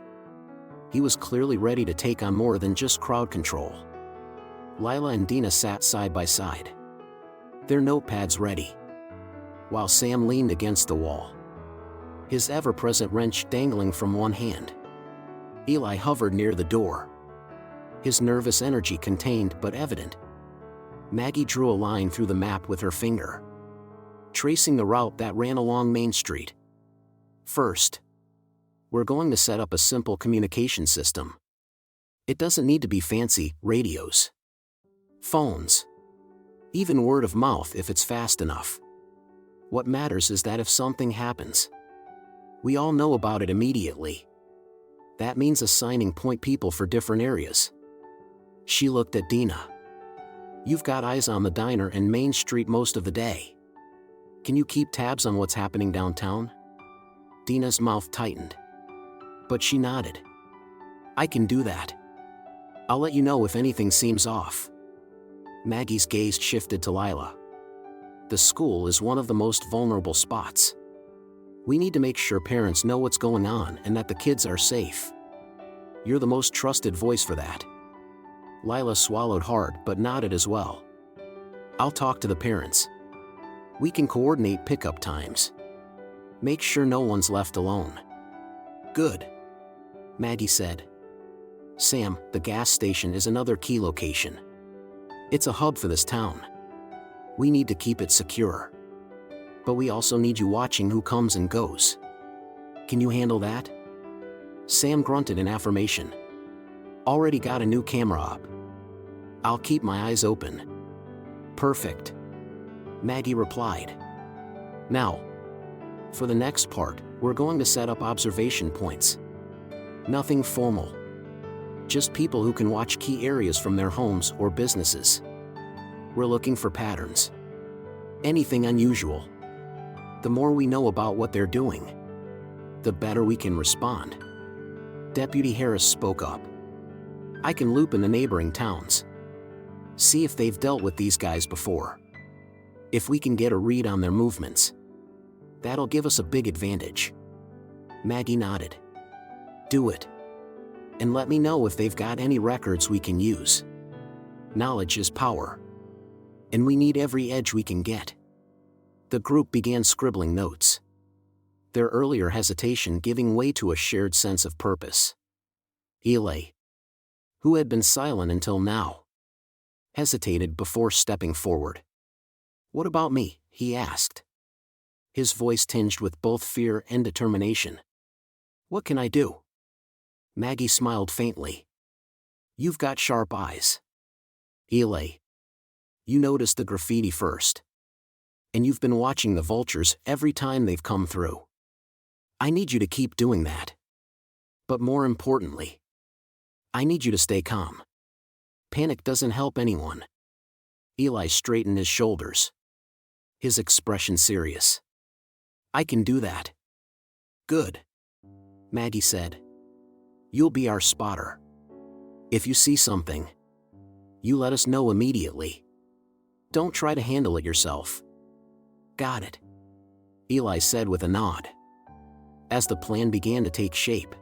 he was clearly ready to take on more than just crowd control. Lila and Dina sat side by side, their notepads ready, while Sam leaned against the wall, his ever-present wrench dangling from one hand. Eli hovered near the door, his nervous energy contained but evident. Maggie drew a line through the map with her finger, tracing the route that ran along Main Street. "First, we're going to set up a simple communication system. It doesn't need to be fancy: radios, phones, even word of mouth if it's fast enough. What matters is that if something happens, we all know about it immediately. That means assigning point people for different areas." She looked at Dina. "You've got eyes on the diner and Main Street most of the day. Can you keep tabs on what's happening downtown?" Dina's mouth tightened, but she nodded. "I can do that. I'll let you know if anything seems off." Maggie's gaze shifted to Lila. "The school is one of the most vulnerable spots. We need to make sure parents know what's going on and that the kids are safe. You're the most trusted voice for that." Lila swallowed hard but nodded as well. "I'll talk to the parents. We can coordinate pickup times. Make sure no one's left alone." "Good," Maggie said. "Sam, the gas station is another key location. It's a hub for this town. We need to keep it secure. But we also need you watching who comes and goes. Can you handle that?" Sam grunted in affirmation. "Already got a new camera up. I'll keep my eyes open." "Perfect," Maggie replied. "Now, for the next part, we're going to set up observation points. Nothing formal. Just people who can watch key areas from their homes or businesses. We're looking for patterns. Anything unusual. The more we know about what they're doing, the better we can respond." Deputy Harris spoke up. "I can loop in the neighboring towns. See if they've dealt with these guys before. If we can get a read on their movements, that'll give us a big advantage." Maggie nodded. "Do it. And let me know if they've got any records we can use. Knowledge is power, and we need every edge we can get." The group began scribbling notes, their earlier hesitation giving way to a shared sense of purpose. Eli, who had been silent until now, hesitated before stepping forward. "What about me?" he asked, his voice tinged with both fear and determination. "What can I do?" Maggie smiled faintly. "You've got sharp eyes. Eli, you noticed the graffiti first. And you've been watching the vultures every time they've come through. I need you to keep doing that. But more importantly, I need you to stay calm. Panic doesn't help anyone." Eli straightened his shoulders, his expression serious. "I can do that." "Good," Maggie said. "You'll be our spotter. If you see something, you let us know immediately. Don't try to handle it yourself." "Got it," Eli said with a nod. As the plan began to take shape,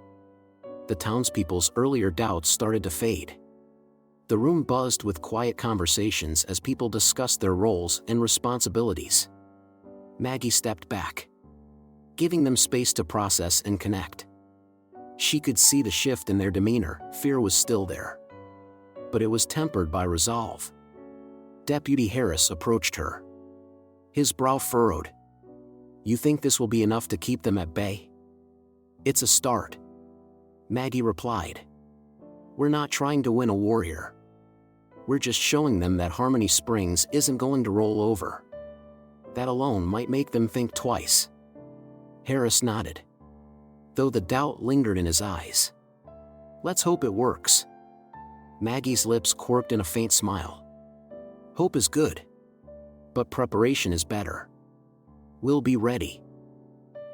the townspeople's earlier doubts started to fade. The room buzzed with quiet conversations as people discussed their roles and responsibilities. Maggie stepped back, giving them space to process and connect. She could see the shift in their demeanor. Fear was still there, but it was tempered by resolve. Deputy Harris approached her, his brow furrowed. "You think this will be enough to keep them at bay?" "It's a start," Maggie replied. "We're not trying to win a war here. We're just showing them that Harmony Springs isn't going to roll over. That alone might make them think twice. Harris nodded, though the doubt lingered in his eyes. Let's hope it works. Maggie's lips quirked in a faint smile. Hope is good, but preparation is better. We'll be ready.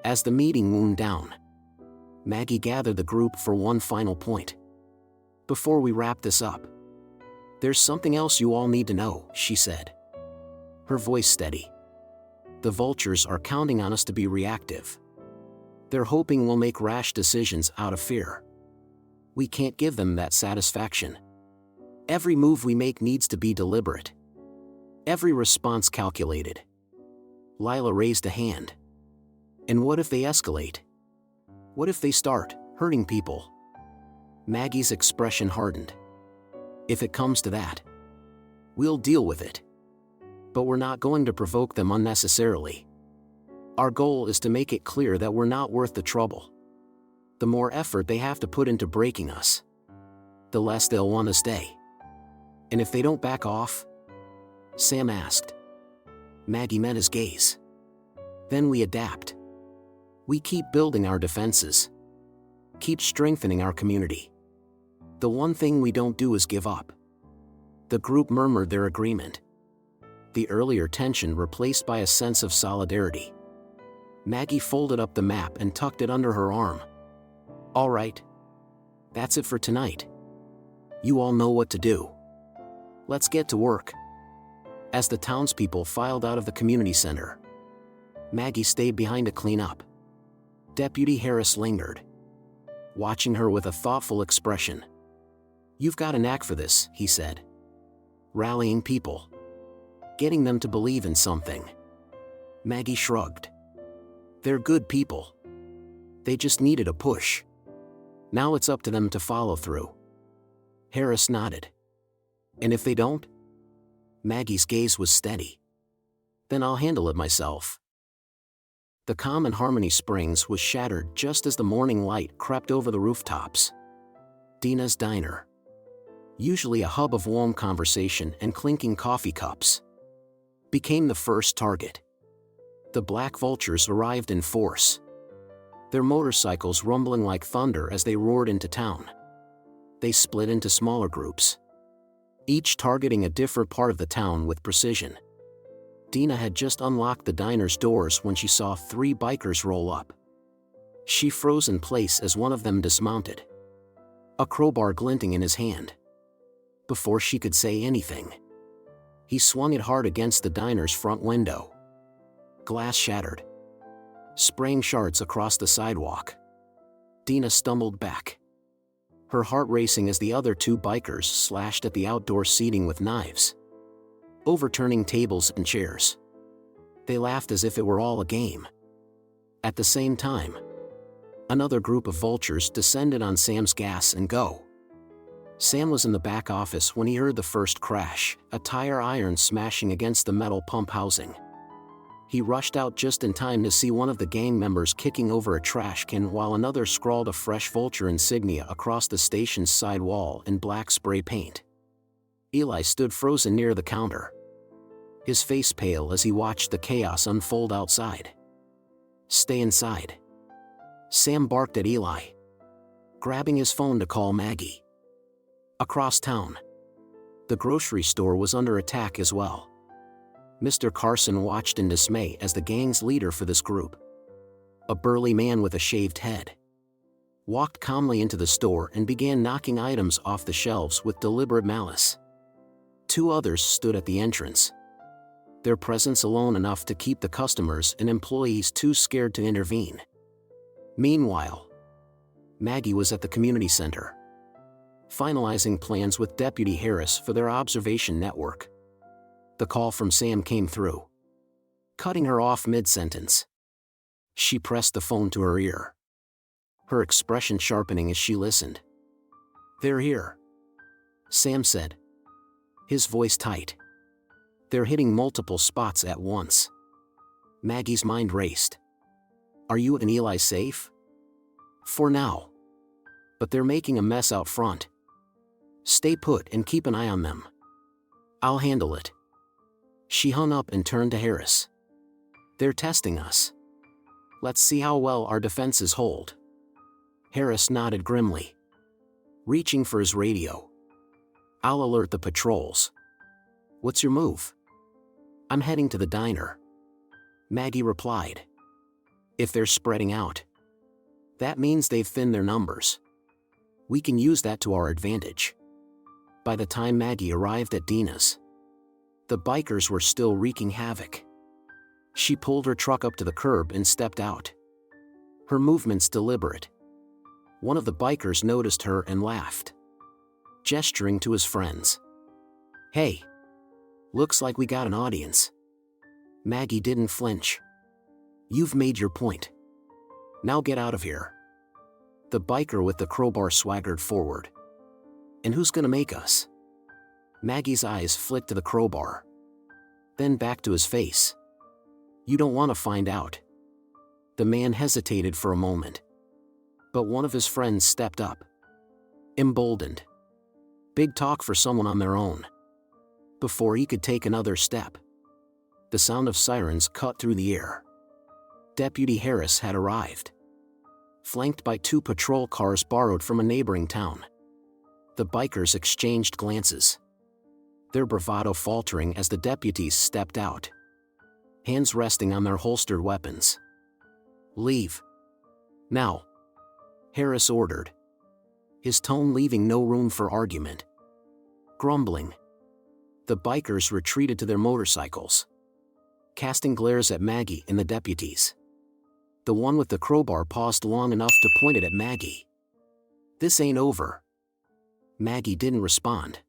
As the meeting wound down, Maggie gathered the group for one final point. Before we wrap this up, there's something else you all need to know, she said, her voice steady. The vultures are counting on us to be reactive. They're hoping we'll make rash decisions out of fear. We can't give them that satisfaction. Every move we make needs to be deliberate. Every response calculated. Lila raised a hand. And what if they escalate? What if they start hurting people? Maggie's expression hardened. If it comes to that, we'll deal with it. But we're not going to provoke them unnecessarily. Our goal is to make it clear that we're not worth the trouble. The more effort they have to put into breaking us, the less they'll want to stay. And if they don't back off? Sam asked. Maggie met his gaze. Then we adapt. We keep building our defenses. Keep strengthening our community. The one thing we don't do is give up. The group murmured their agreement. The earlier tension replaced by a sense of solidarity. Maggie folded up the map and tucked it under her arm. All right. That's it for tonight. You all know what to do. Let's get to work. As the townspeople filed out of the community center, Maggie stayed behind to clean up. Deputy Harris lingered, watching her with a thoughtful expression. You've got a knack for this, he said. Rallying people. Getting them to believe in something. Maggie shrugged. They're good people. They just needed a push. Now it's up to them to follow through. Harris nodded. And if they don't? Maggie's gaze was steady. Then I'll handle it myself. The calm in Harmony Springs was shattered just as the morning light crept over the rooftops. Dina's diner, usually a hub of warm conversation and clinking coffee cups, became the first target. The black vultures arrived in force, their motorcycles rumbling like thunder as they roared into town. They split into smaller groups, each targeting a different part of the town with precision. Dina had just unlocked the diner's doors when she saw 3 bikers roll up. She froze in place as one of them dismounted, a crowbar glinting in his hand. Before she could say anything, he swung it hard against the diner's front window. Glass shattered, spraying shards across the sidewalk. Dina stumbled back, her heart racing as the other 2 bikers slashed at the outdoor seating with knives, overturning tables and chairs. They laughed as if it were all a game. At the same time, another group of vultures descended on Sam's gas and go. Sam was in the back office when he heard the first crash, a tire iron smashing against the metal pump housing. He rushed out just in time to see one of the gang members kicking over a trash can while another scrawled a fresh vulture insignia across the station's side wall in black spray paint. Eli stood frozen near the counter, his face pale as he watched the chaos unfold outside. Stay inside, Sam barked at Eli, grabbing his phone to call Maggie. Across town, the grocery store was under attack as well. Mr. Carson watched in dismay as the gang's leader for this group, a burly man with a shaved head, walked calmly into the store and began knocking items off the shelves with deliberate malice. 2 others stood at the entrance, their presence alone enough to keep the customers and employees too scared to intervene. Meanwhile, Maggie was at the community center, finalizing plans with Deputy Harris for their observation network. The call from Sam came through, cutting her off mid-sentence. She pressed the phone to her ear, her expression sharpening as she listened. They're here, Sam said, his voice tight. They're hitting multiple spots at once. Maggie's mind raced. Are you and Eli safe? For now. But they're making a mess out front. Stay put and keep an eye on them. I'll handle it. She hung up and turned to Harris. They're testing us. Let's see how well our defenses hold. Harris nodded grimly, reaching for his radio. I'll alert the patrols. What's your move? I'm heading to the diner, Maggie replied. If they're spreading out, that means they've thinned their numbers. We can use that to our advantage. By the time Maggie arrived at Dina's, the bikers were still wreaking havoc. She pulled her truck up to the curb and stepped out, her movements deliberate. One of the bikers noticed her and laughed, gesturing to his friends. Hey, looks like we got an audience. Maggie didn't flinch. You've made your point. Now get out of here. The biker with the crowbar swaggered forward. And who's gonna make us? Maggie's eyes flicked to the crowbar, then back to his face. You don't want to find out. The man hesitated for a moment, but one of his friends stepped up, emboldened. Big talk for someone on their own. Before he could take another step, the sound of sirens cut through the air. Deputy Harris had arrived, flanked by 2 patrol cars borrowed from a neighboring town. The bikers exchanged glances, their bravado faltering as the deputies stepped out, hands resting on their holstered weapons. Leave. Now, Harris ordered, his tone leaving no room for argument. Grumbling, the bikers retreated to their motorcycles, casting glares at Maggie and the deputies. The one with the crowbar paused long enough to point it at Maggie. This ain't over. Maggie didn't respond,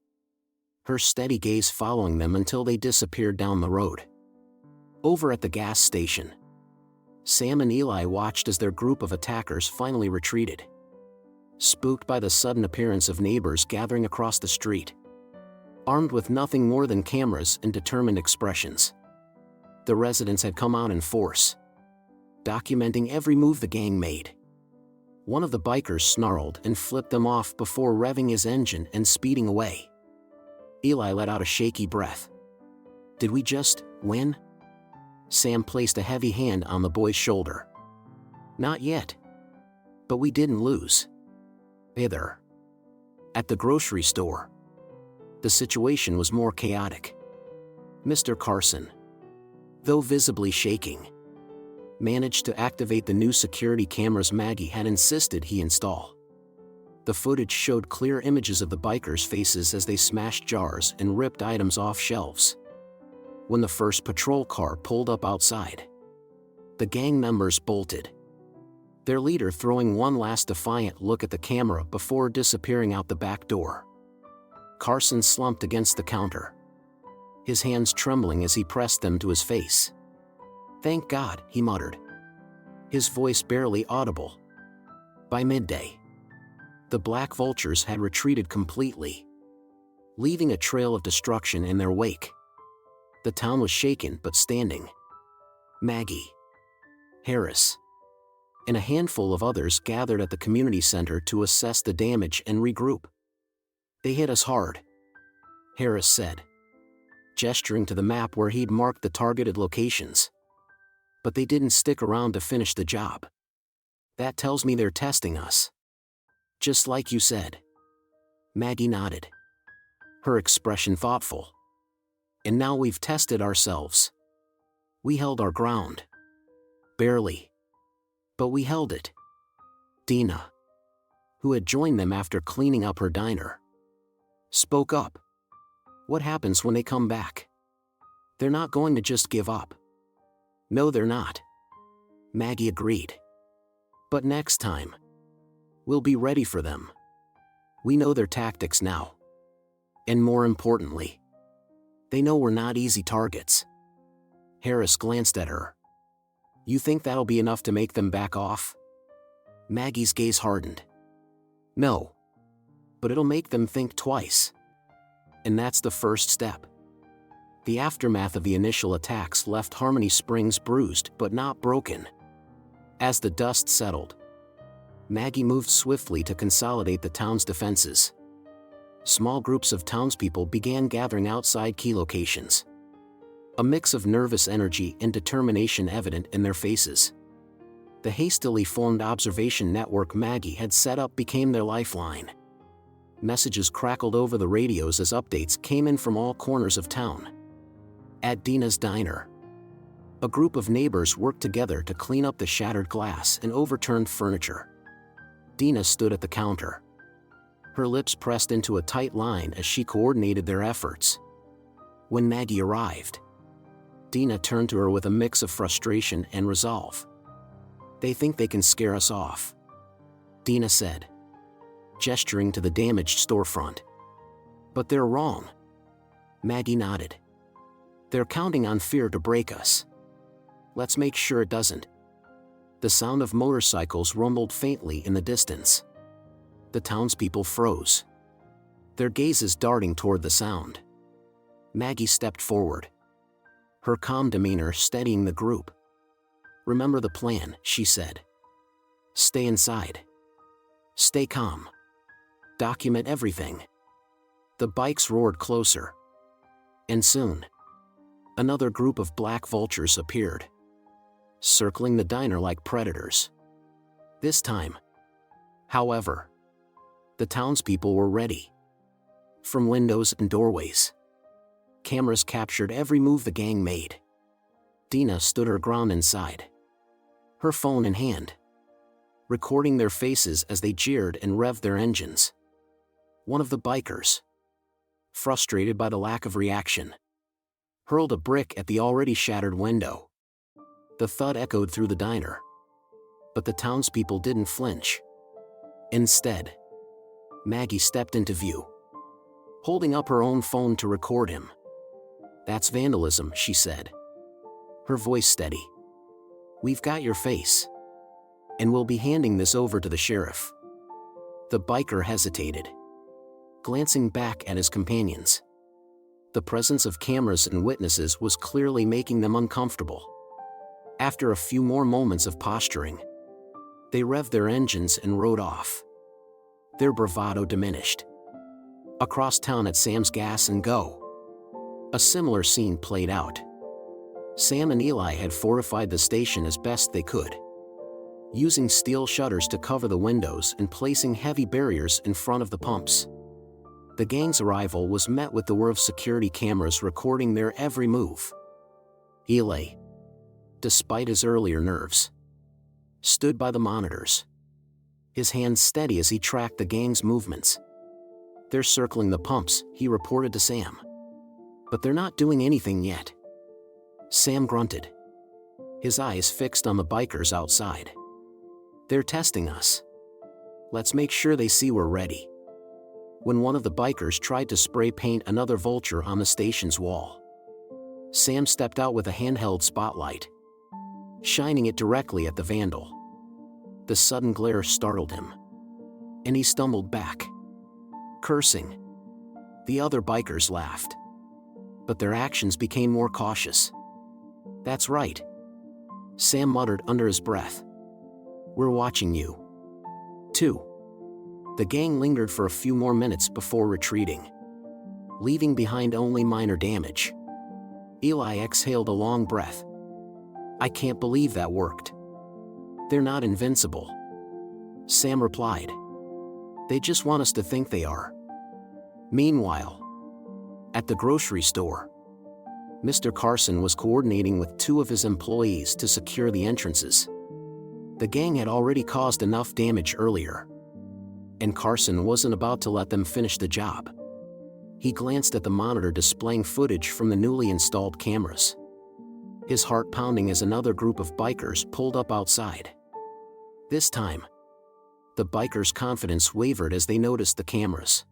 her steady gaze following them until they disappeared down the road. Over at the gas station, Sam and Eli watched as their group of attackers finally retreated, spooked by the sudden appearance of neighbors gathering across the street, armed with nothing more than cameras and determined expressions. The residents had come out in force, documenting every move the gang made. One of the bikers snarled and flipped them off before revving his engine and speeding away. Eli let out a shaky breath. Did we just win? Sam placed a heavy hand on the boy's shoulder. Not yet. But we didn't lose. Either. At the grocery store, the situation was more chaotic. Mr. Carson, though visibly shaking, managed to activate the new security cameras Maggie had insisted he install. The footage showed clear images of the bikers' faces as they smashed jars and ripped items off shelves. When the first patrol car pulled up outside, the gang members bolted, their leader throwing one last defiant look at the camera before disappearing out the back door. Carson slumped against the counter, his hands trembling as he pressed them to his face. Thank God, he muttered, his voice barely audible. By midday, the Black Vultures had retreated completely, leaving a trail of destruction in their wake. The town was shaken but standing. Maggie, Harris, and a handful of others gathered at the community center to assess the damage and regroup. They hit us hard, Harris said, gesturing to the map where he'd marked the targeted locations. But they didn't stick around to finish the job. That tells me they're testing us. Just like you said. Maggie nodded, her expression thoughtful. And now we've tested ourselves. We held our ground. Barely. But we held it. Dina, who had joined them after cleaning up her diner, spoke up. What happens when they come back? They're not going to just give up. No, they're not. Maggie agreed. But next time, we'll be ready for them. We know their tactics now. And more importantly, they know we're not easy targets. Harris glanced at her. You think that'll be enough to make them back off? Maggie's gaze hardened. No. But it'll make them think twice. And that's the first step. The aftermath of the initial attacks left Harmony Springs bruised but not broken. As the dust settled, Maggie moved swiftly to consolidate the town's defenses. Small groups of townspeople began gathering outside key locations, a mix of nervous energy and determination evident in their faces. The hastily formed observation network Maggie had set up became their lifeline. Messages crackled over the radios as updates came in from all corners of town. At Dina's diner, a group of neighbors worked together to clean up the shattered glass and overturned furniture. Dina stood at the counter, her lips pressed into a tight line as she coordinated their efforts. When Maggie arrived, Dina turned to her with a mix of frustration and resolve. "They think they can scare us off," Dina said, gesturing to the damaged storefront. "But they're wrong." Maggie nodded. "They're counting on fear to break us. Let's make sure it doesn't." The sound of motorcycles rumbled faintly in the distance. The townspeople froze, their gazes darting toward the sound. Maggie stepped forward, her calm demeanor steadying the group. "Remember the plan," she said. "Stay inside. Stay calm. Document everything." The bikes roared closer. And soon, another group of black vultures appeared, circling the diner like predators. This time, however, the townspeople were ready. From windows and doorways, cameras captured every move the gang made. Dina stood her ground inside, her phone in hand, recording their faces as they jeered and revved their engines. One of the bikers, frustrated by the lack of reaction, hurled a brick at the already shattered window. The thud echoed through the diner, but the townspeople didn't flinch. Instead, Maggie stepped into view, holding up her own phone to record him. "That's vandalism," she said, her voice steady. "We've got your face, and we'll be handing this over to the sheriff." The biker hesitated, glancing back at his companions. The presence of cameras and witnesses was clearly making them uncomfortable. After a few more moments of posturing, they revved their engines and rode off. Their bravado diminished. Across town at Sam's Gas and Go, a similar scene played out. Sam and Eli had fortified the station as best they could, using steel shutters to cover the windows and placing heavy barriers in front of the pumps. The gang's arrival was met with the whir of security cameras recording their every move. Eli, despite his earlier nerves, stood by the monitors, his hands steady as he tracked the gang's movements. "They're circling the pumps," he reported to Sam. "But they're not doing anything yet." Sam grunted, his eyes fixed on the bikers outside. "They're testing us. Let's make sure they see we're ready." When one of the bikers tried to spray paint another vulture on the station's wall, Sam stepped out with a handheld spotlight, shining it directly at the vandal. The sudden glare startled him, and he stumbled back, cursing. The other bikers laughed, but their actions became more cautious. "That's right," Sam muttered under his breath. "We're watching you, too." The gang lingered for a few more minutes before retreating, leaving behind only minor damage. Eli exhaled a long breath. "I can't believe that worked." "They're not invincible," Sam replied. "They just want us to think they are." Meanwhile, at the grocery store, Mr. Carson was coordinating with two of his employees to secure the entrances. The gang had already caused enough damage earlier, and Carson wasn't about to let them finish the job. He glanced at the monitor displaying footage from the newly installed cameras, his heart pounding as another group of bikers pulled up outside. This time, the bikers' confidence wavered as they noticed the cameras.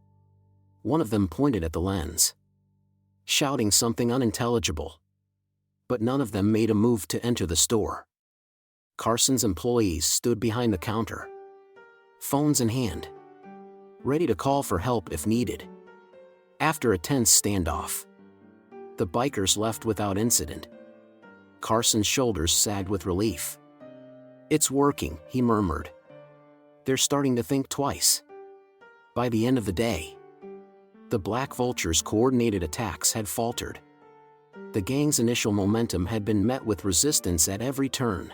One of them pointed at the lens, shouting something unintelligible, but none of them made a move to enter the store. Carson's employees stood behind the counter, phones in hand, ready to call for help if needed. After a tense standoff, the bikers left without incident. Carson's shoulders sagged with relief. "It's working," he murmured. "They're starting to think twice." By the end of the day, the Black Vulture's coordinated attacks had faltered. The gang's initial momentum had been met with resistance at every turn,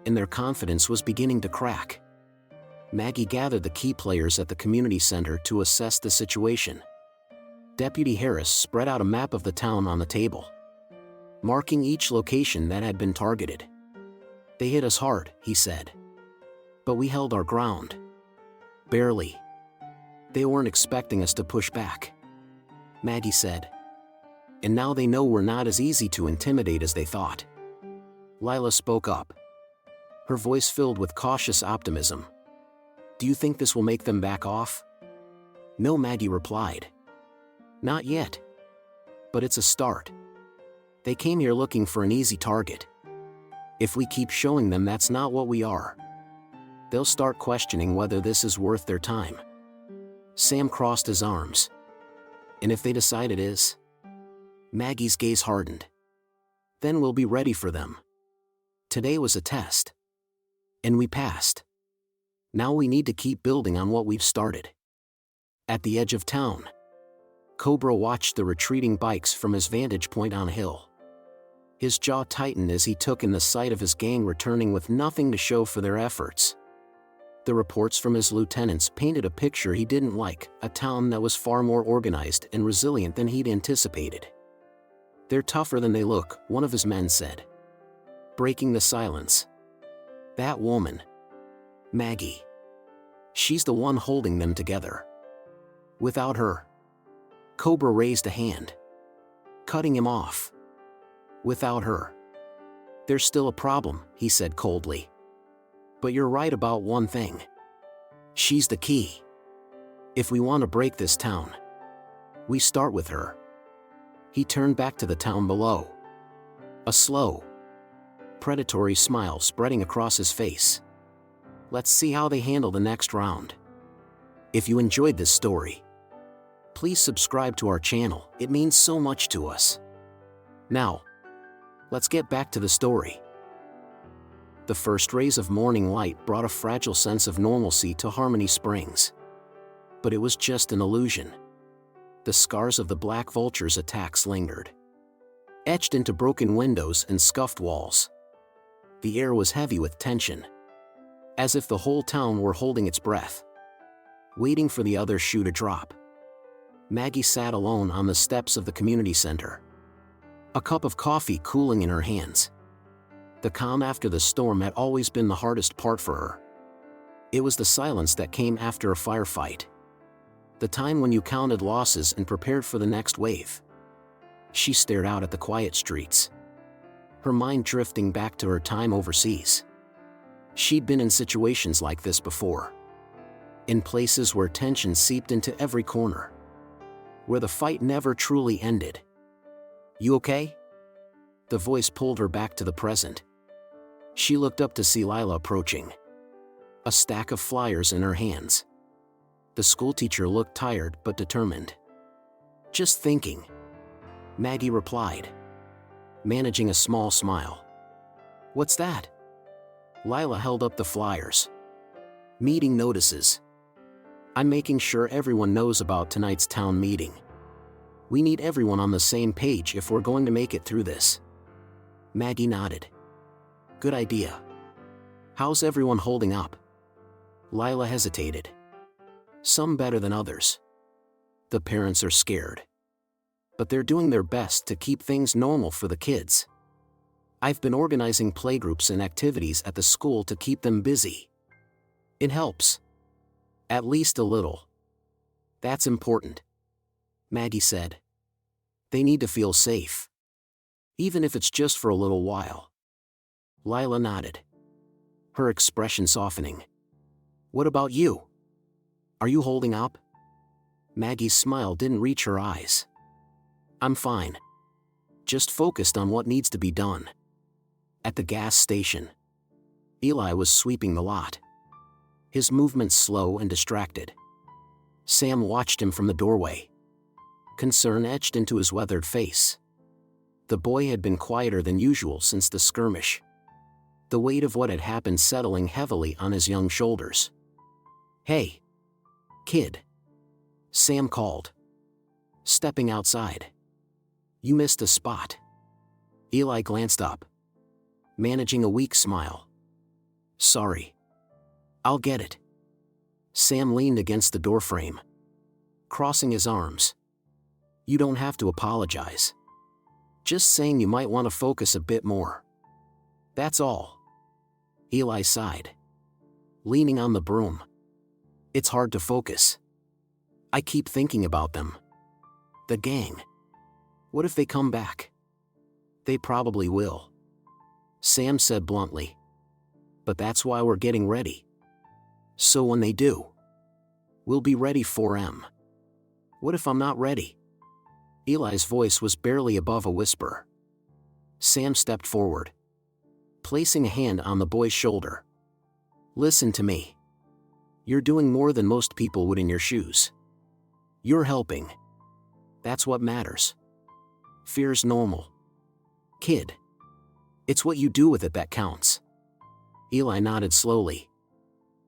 and their confidence was beginning to crack. Maggie gathered the key players at the community center to assess the situation. Deputy Harris spread out a map of the town on the table, marking each location that had been targeted. "They hit us hard," he said. "But we held our ground. Barely. They weren't expecting us to push back," Maggie said. "And now they know we're not as easy to intimidate as they thought." Lila spoke up, her voice filled with cautious optimism. "Do you think this will make them back off?" "No," Maggie replied. "Not yet. But it's a start. They came here looking for an easy target. If we keep showing them that's not what we are, they'll start questioning whether this is worth their time." Sam crossed his arms. "And if they decide it is?" Maggie's gaze hardened. "Then we'll be ready for them. Today was a test, and we passed. Now we need to keep building on what we've started." At the edge of town, Cobra watched the retreating bikes from his vantage point on a hill. His jaw tightened as he took in the sight of his gang returning with nothing to show for their efforts. The reports from his lieutenants painted a picture he didn't like, a town that was far more organized and resilient than he'd anticipated. "They're tougher than they look," one of his men said, breaking the silence. "That woman, Maggie. She's the one holding them together. Without her—" Cobra raised a hand, cutting him off. "Without her, there's still a problem," he said coldly. "But you're right about one thing. She's the key. If we want to break this town, we start with her." He turned back to the town below, a slow, predatory smile spreading across his face. "Let's see how they handle the next round." If you enjoyed this story, please subscribe to our channel. It means so much to us. Now, let's get back to the story. The first rays of morning light brought a fragile sense of normalcy to Harmony Springs. But it was just an illusion. The scars of the Black Vulture's attacks lingered, etched into broken windows and scuffed walls. The air was heavy with tension, as if the whole town were holding its breath, waiting for the other shoe to drop. Maggie sat alone on the steps of the community center, a cup of coffee cooling in her hands. The calm after the storm had always been the hardest part for her. It was the silence that came after a firefight, the time when you counted losses and prepared for the next wave. She stared out at the quiet streets, her mind drifting back to her time overseas. She'd been in situations like this before, in places where tension seeped into every corner, where the fight never truly ended. "You okay?" The voice pulled her back to the present. She looked up to see Lila approaching, a stack of flyers in her hands. The schoolteacher looked tired but determined. "Just thinking," Maggie replied, managing a small smile. "What's that?" Lila held up the flyers. "Meeting notices. I'm making sure everyone knows about tonight's town meeting. We need everyone on the same page if we're going to make it through this." Maggie nodded. "Good idea. How's everyone holding up?" Lila hesitated. "Some better than others. The parents are scared, but they're doing their best to keep things normal for the kids. I've been organizing playgroups and activities at the school to keep them busy. It helps. At least a little. That's important," Maggie said. "They need to feel safe, even if it's just for a little while." Lila nodded, her expression softening. "What about you? Are you holding up?" Maggie's smile didn't reach her eyes. "I'm fine. Just focused on what needs to be done." At the gas station, Eli was sweeping the lot, his movements slow and distracted. Sam watched him from the doorway, concern etched into his weathered face. The boy had been quieter than usual since the skirmish, the weight of what had happened settling heavily on his young shoulders. "Hey, kid," Sam called, stepping outside. "You missed a spot." Eli glanced up, managing a weak smile. Sorry. I'll get it. Sam leaned against the doorframe, crossing his arms. You don't have to apologize. Just saying you might want to focus a bit more. That's all. Eli sighed, leaning on the broom. It's hard to focus. I keep thinking about them. The gang. What if they come back? They probably will. Sam said bluntly. But that's why we're getting ready. So when they do, we'll be ready for 'em. What if I'm not ready? Eli's voice was barely above a whisper. Sam stepped forward, placing a hand on the boy's shoulder. Listen to me. You're doing more than most people would in your shoes. You're helping. That's what matters. Fear's normal. Kid. It's what you do with it that counts. Eli nodded slowly,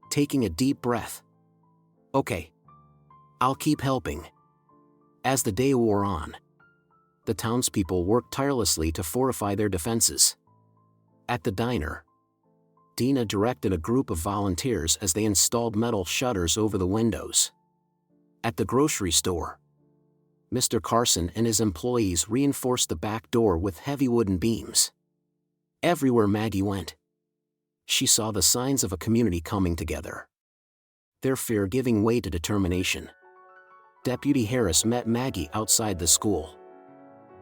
taking a deep breath. Okay. I'll keep helping. As the day wore on, the townspeople worked tirelessly to fortify their defenses. At the diner, Dina directed a group of volunteers as they installed metal shutters over the windows. At the grocery store, Mr. Carson and his employees reinforced the back door with heavy wooden beams. Everywhere Maggie went, she saw the signs of a community coming together, their fear giving way to determination. Deputy Harris met Maggie outside the school,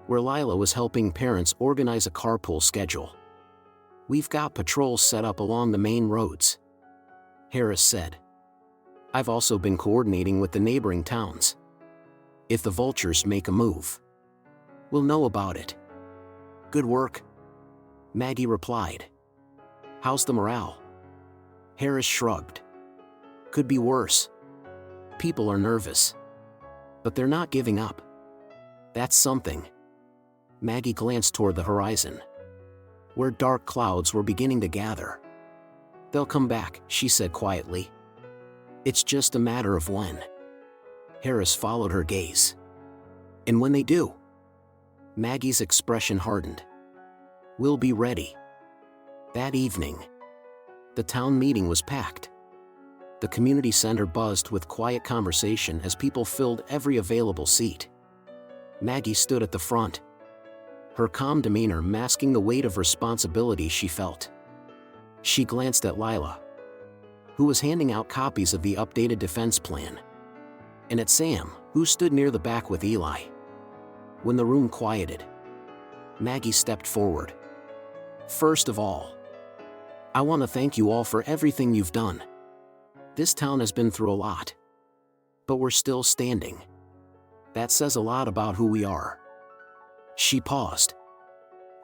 where Lila was helping parents organize a carpool schedule. We've got patrols set up along the main roads, Harris said. I've also been coordinating with the neighboring towns. If the vultures make a move, we'll know about it. Good work, Maggie replied. How's the morale? Harris shrugged. Could be worse. People are nervous, but they're not giving up. That's something. Maggie glanced toward the horizon, where dark clouds were beginning to gather. They'll come back, she said quietly. It's just a matter of when. Harris followed her gaze. And when they do? Maggie's expression hardened. We'll be ready. That evening, the town meeting was packed. The community center buzzed with quiet conversation as people filled every available seat. Maggie stood at the front, her calm demeanor masking the weight of responsibility she felt. She glanced at Lila, who was handing out copies of the updated defense plan, and at Sam, who stood near the back with Eli. When the room quieted, Maggie stepped forward. First of all, I want to thank you all for everything you've done. This town has been through a lot, but we're still standing. That says a lot about who we are. She paused,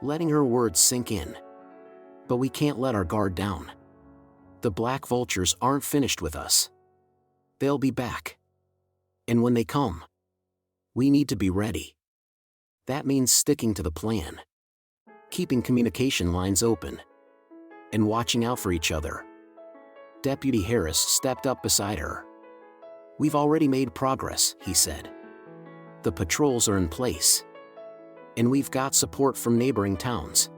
letting her words sink in. But we can't let our guard down. The black vultures aren't finished with us. They'll be back. And when they come, we need to be ready. That means sticking to the plan, keeping communication lines open, and watching out for each other. Deputy Harris stepped up beside her. We've already made progress, he said. The patrols are in place, and we've got support from neighboring towns.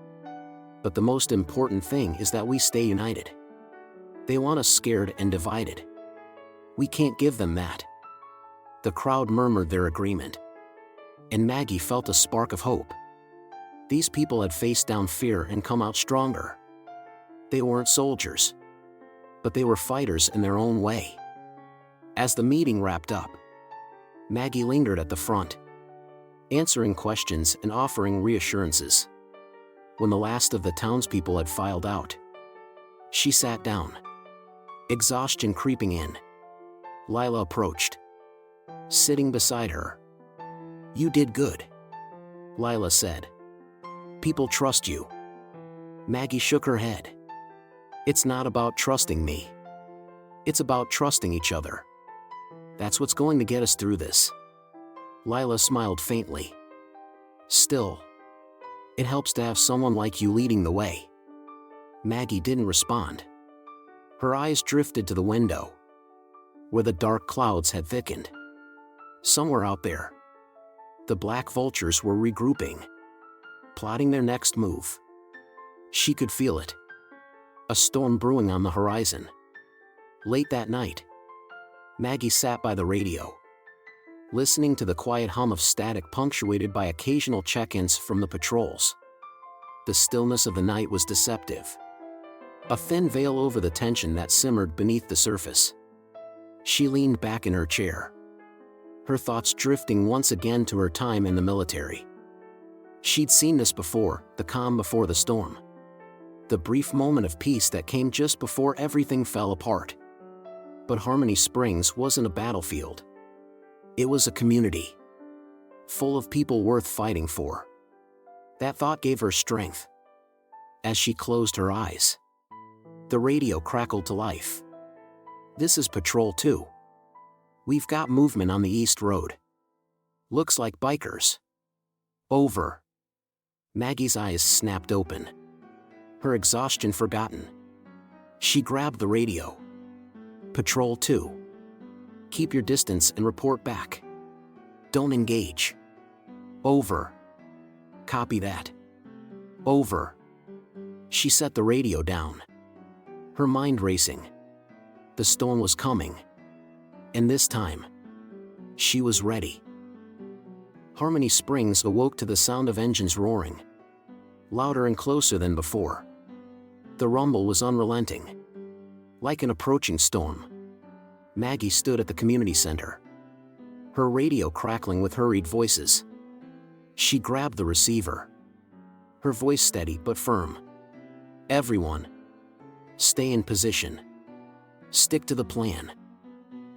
But the most important thing is that we stay united. They want us scared and divided. We can't give them that. The crowd murmured their agreement, and Maggie felt a spark of hope. These people had faced down fear and come out stronger. They weren't soldiers, but they were fighters in their own way. As the meeting wrapped up, Maggie lingered at the front, answering questions and offering reassurances. When the last of the townspeople had filed out, she sat down, exhaustion creeping in. Lila approached, sitting beside her. You did good, Lila said. People trust you. Maggie shook her head. It's not about trusting me. It's about trusting each other. That's what's going to get us through this. Lila smiled faintly. Still, it helps to have someone like you leading the way. Maggie didn't respond. Her eyes drifted to the window, where the dark clouds had thickened. Somewhere out there, the black vultures were regrouping. plotting their next move. She could feel it. A storm brewing on the horizon. Late that night, Maggie sat by the radio, listening to the quiet hum of static punctuated by occasional check-ins from the patrols. The stillness of the night was deceptive. A thin veil over the tension that simmered beneath the surface. She leaned back in her chair, her thoughts drifting once again to her time in the military. She'd seen this before, the calm before the storm. The brief moment of peace that came just before everything fell apart. But Harmony Springs wasn't a battlefield. It was a community, full of people worth fighting for. That thought gave her strength. As she closed her eyes, the radio crackled to life. "This is Patrol 2. We've got movement on the East Road. Looks like bikers." Over. Maggie's eyes snapped open, her exhaustion forgotten. She grabbed the radio. "Patrol 2. Keep your distance and report back. Don't engage." Over. "Copy that." Over. She set the radio down, her mind racing. The storm was coming. And this time, she was ready. Harmony Springs awoke to the sound of engines roaring, louder and closer than before. The rumble was unrelenting. Like an approaching storm, Maggie stood at the community center, her radio crackling with hurried voices. She grabbed the receiver, her voice steady but firm. "Everyone, stay in position. Stick to the plan.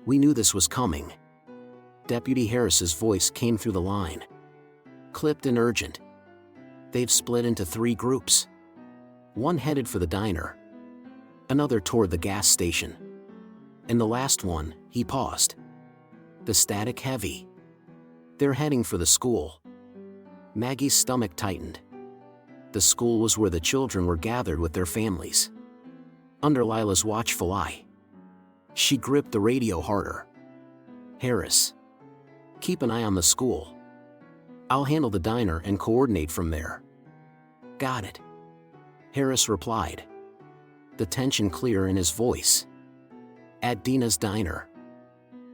We knew this was coming." Deputy Harris's voice came through the line, clipped and urgent. "They've split into 3 groups. One headed for the diner, another toward the gas station. And the last one," he paused, the static heavy. "They're heading for the school." Maggie's stomach tightened. The school was where the children were gathered with their families, under Lila's watchful eye. She gripped the radio harder. "Harris, keep an eye on the school. I'll handle the diner and coordinate from there." "Got it," Harris replied, the tension clear in his voice. At Dina's diner,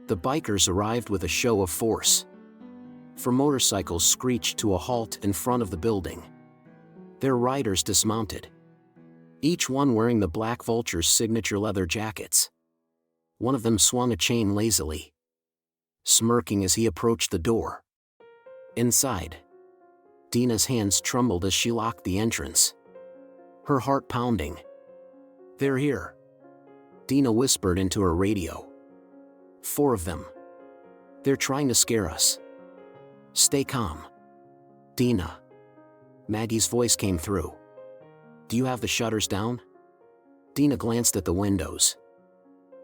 the bikers arrived with a show of force. 4 motorcycles screeched to a halt in front of the building. Their riders dismounted, each one wearing the Black Vulture's signature leather jackets. One of them swung a chain lazily, smirking as he approached the door. Inside, Dina's hands trembled as she locked the entrance, her heart pounding. "They're here," Dina whispered into her radio. "4 of them. They're trying to scare us. Stay calm." "Dina." Maggie's voice came through. "Do you have the shutters down?" Dina glanced at the windows,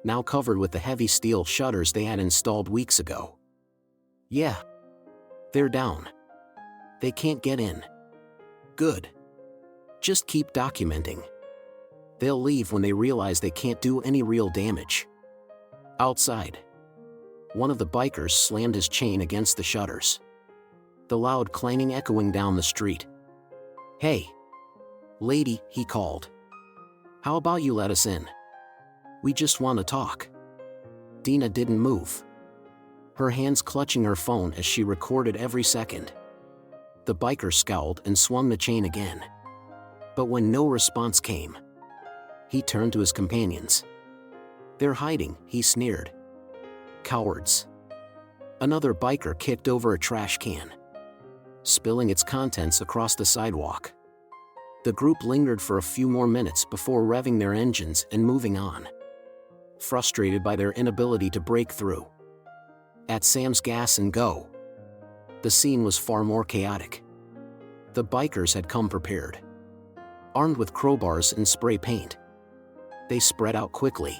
now covered with the heavy steel shutters they had installed weeks ago. "Yeah. They're down. They can't get in." "Good. Just keep documenting. They'll leave when they realize they can't do any real damage." Outside, one of the bikers slammed his chain against the shutters, the loud clanging echoing down the street. "Hey, lady," he called. "How about you let us in? We just want to talk." Dina didn't move, her hands clutching her phone as she recorded every second. The biker scowled and swung the chain again. But when no response came, he turned to his companions. "They're hiding," he sneered. "Cowards." Another biker kicked over a trash can, spilling its contents across the sidewalk. The group lingered for a few more minutes before revving their engines and moving on, frustrated by their inability to break through. At Sam's Gas and Go, the scene was far more chaotic. The bikers had come prepared, armed with crowbars and spray paint. They spread out quickly,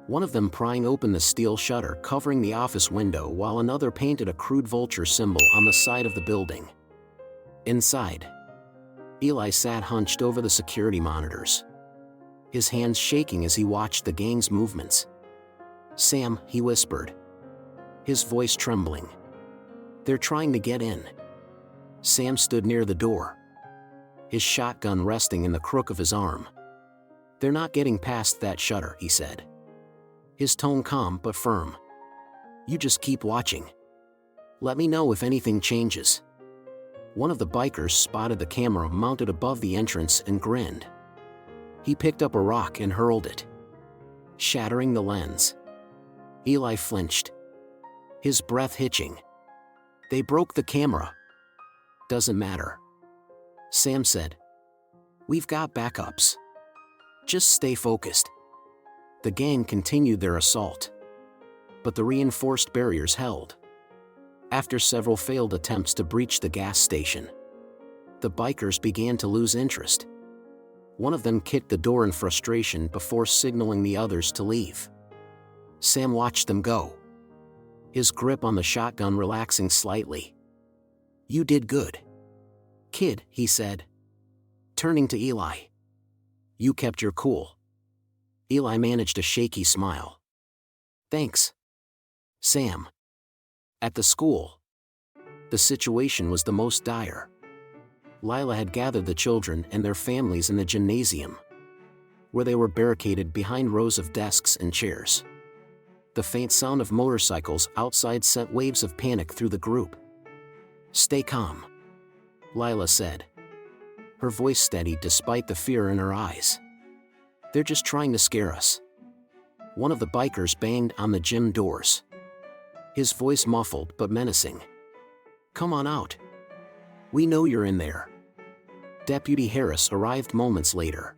one of them prying open the steel shutter covering the office window while another painted a crude vulture symbol on the side of the building. Inside, Eli sat hunched over the security monitors, his hands shaking as he watched the gang's movements. "Sam," he whispered, his voice trembling. "They're trying to get in." Sam stood near the door, his shotgun resting in the crook of his arm. "They're not getting past that shutter," he said. His tone calm but firm. "You just keep watching. Let me know if anything changes." One of the bikers spotted the camera mounted above the entrance and grinned. He picked up a rock and hurled it, shattering the lens. Eli flinched, his breath hitching. "They broke the camera." "Doesn't matter," Sam said. "We've got backups. Just stay focused." The gang continued their assault, but the reinforced barriers held. After several failed attempts to breach the gas station, the bikers began to lose interest. One of them kicked the door in frustration before signaling the others to leave. Sam watched them go, his grip on the shotgun relaxing slightly. "You did good, kid," he said, turning to Eli. "You kept your cool." Eli managed a shaky smile. "Thanks, Sam." At the school, the situation was the most dire. Lila had gathered the children and their families in the gymnasium, where they were barricaded behind rows of desks and chairs. The faint sound of motorcycles outside sent waves of panic through the group. "Stay calm," Lila said, her voice steady despite the fear in her eyes. "They're just trying to scare us." One of the bikers banged on the gym doors, his voice muffled but menacing. "Come on out. We know you're in there." Deputy Harris arrived moments later,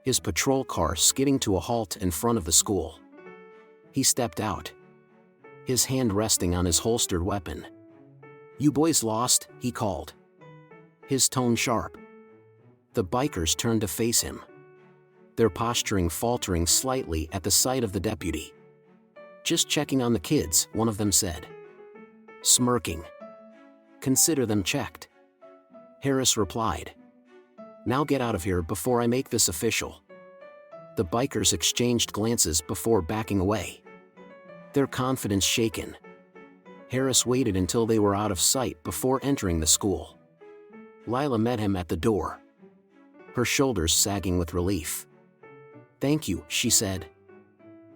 his patrol car skidding to a halt in front of the school. He stepped out, his hand resting on his holstered weapon. "You boys lost," he called, his tone sharp. The bikers turned to face him, their posturing faltering slightly at the sight of the deputy. "Just checking on the kids," one of them said, smirking. "Consider them checked," Harris replied. "Now get out of here before I make this official." The bikers exchanged glances before backing away, their confidence shaken. Harris waited until they were out of sight before entering the school. Lila met him at the door, her shoulders sagging with relief. "Thank you," she said.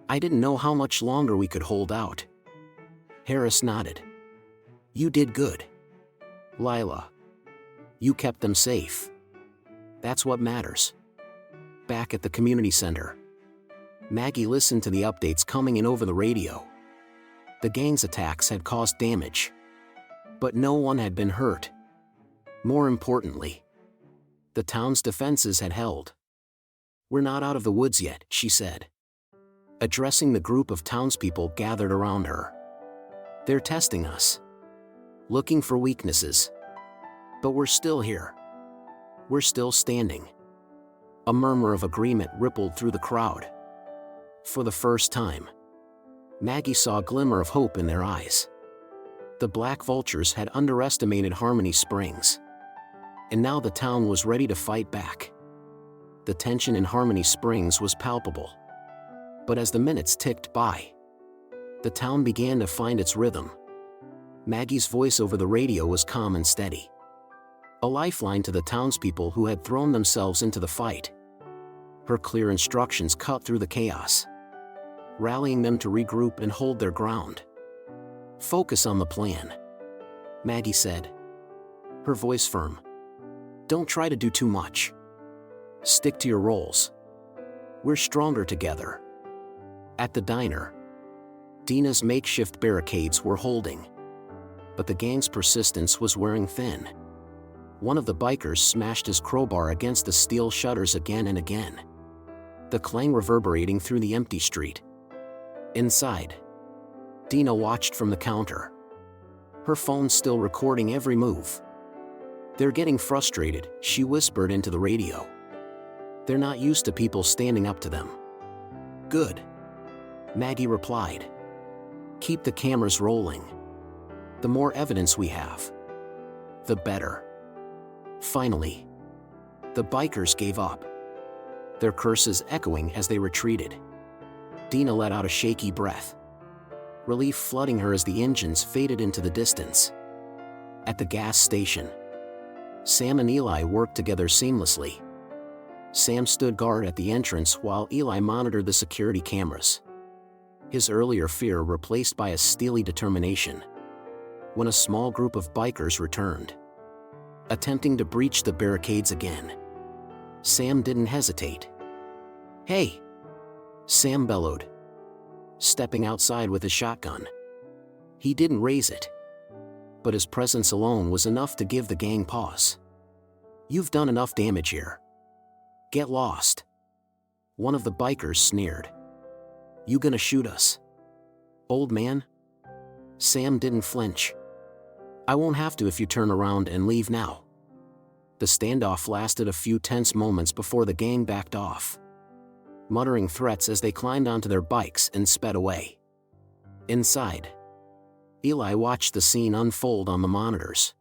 "I didn't know how much longer we could hold out." Harris nodded. "You did good, Lila. You kept them safe. That's what matters." Back at the community center, Maggie listened to the updates coming in over the radio. The gang's attacks had caused damage, but no one had been hurt. More importantly, the town's defenses had held. "We're not out of the woods yet," she said, addressing the group of townspeople gathered around her. "They're testing us, looking for weaknesses. But we're still here. We're still standing." A murmur of agreement rippled through the crowd. For the first time, Maggie saw a glimmer of hope in their eyes. The Black Vultures had underestimated Harmony Springs, and now the town was ready to fight back. The tension in Harmony Springs was palpable. But as the minutes ticked by, the town began to find its rhythm. Maggie's voice over the radio was calm and steady, a lifeline to the townspeople who had thrown themselves into the fight. Her clear instructions cut through the chaos, rallying them to regroup and hold their ground. "Focus on the plan," Maggie said, her voice firm. "Don't try to do too much. Stick to your roles. We're stronger together." At the diner, Dina's makeshift barricades were holding, but the gang's persistence was wearing thin. One of the bikers smashed his crowbar against the steel shutters again and again, the clang reverberating through the empty street. Inside, Dina watched from the counter, her phone still recording every move. "They're getting frustrated," she whispered into the radio. "They're not used to people standing up to them." "Good," Maggie replied. "Keep the cameras rolling. The more evidence we have, the better." Finally, the bikers gave up, their curses echoing as they retreated. Dina let out a shaky breath, relief flooding her as the engines faded into the distance. At the gas station, Sam and Eli worked together seamlessly. Sam stood guard at the entrance while Eli monitored the security cameras. His earlier fear replaced by a steely determination. When a small group of bikers returned, attempting to breach the barricades again, Sam didn't hesitate. "Hey!" Sam bellowed, stepping outside with his shotgun. He didn't raise it, but his presence alone was enough to give the gang pause. "You've done enough damage here. Get lost." One of the bikers sneered. "You gonna shoot us, old man?" Sam didn't flinch. "I won't have to if you turn around and leave now." The standoff lasted a few tense moments before the gang backed off, muttering threats as they climbed onto their bikes and sped away. Inside, Eli watched the scene unfold on the monitors,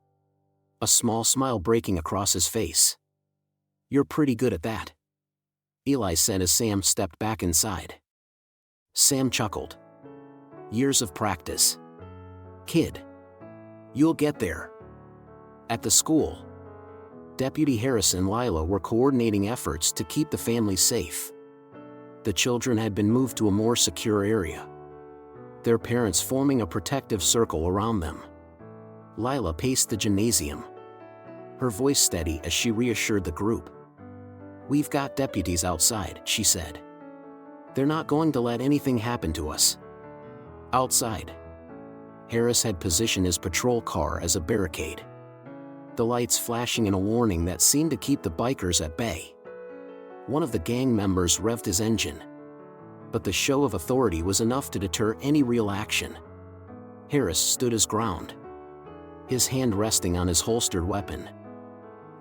a small smile breaking across his face. "You're pretty good at that," Eli said as Sam stepped back inside. Sam chuckled. "Years of practice, kid. You'll get there." At the school, Deputy Harris and Lila were coordinating efforts to keep the family safe. The children had been moved to a more secure area, their parents forming a protective circle around them. Lila paced the gymnasium, her voice steady as she reassured the group. "We've got deputies outside," she said. "They're not going to let anything happen to us." Outside, Harris had positioned his patrol car as a barricade, the lights flashing in a warning that seemed to keep the bikers at bay. One of the gang members revved his engine, but the show of authority was enough to deter any real action. Harris stood his ground, his hand resting on his holstered weapon.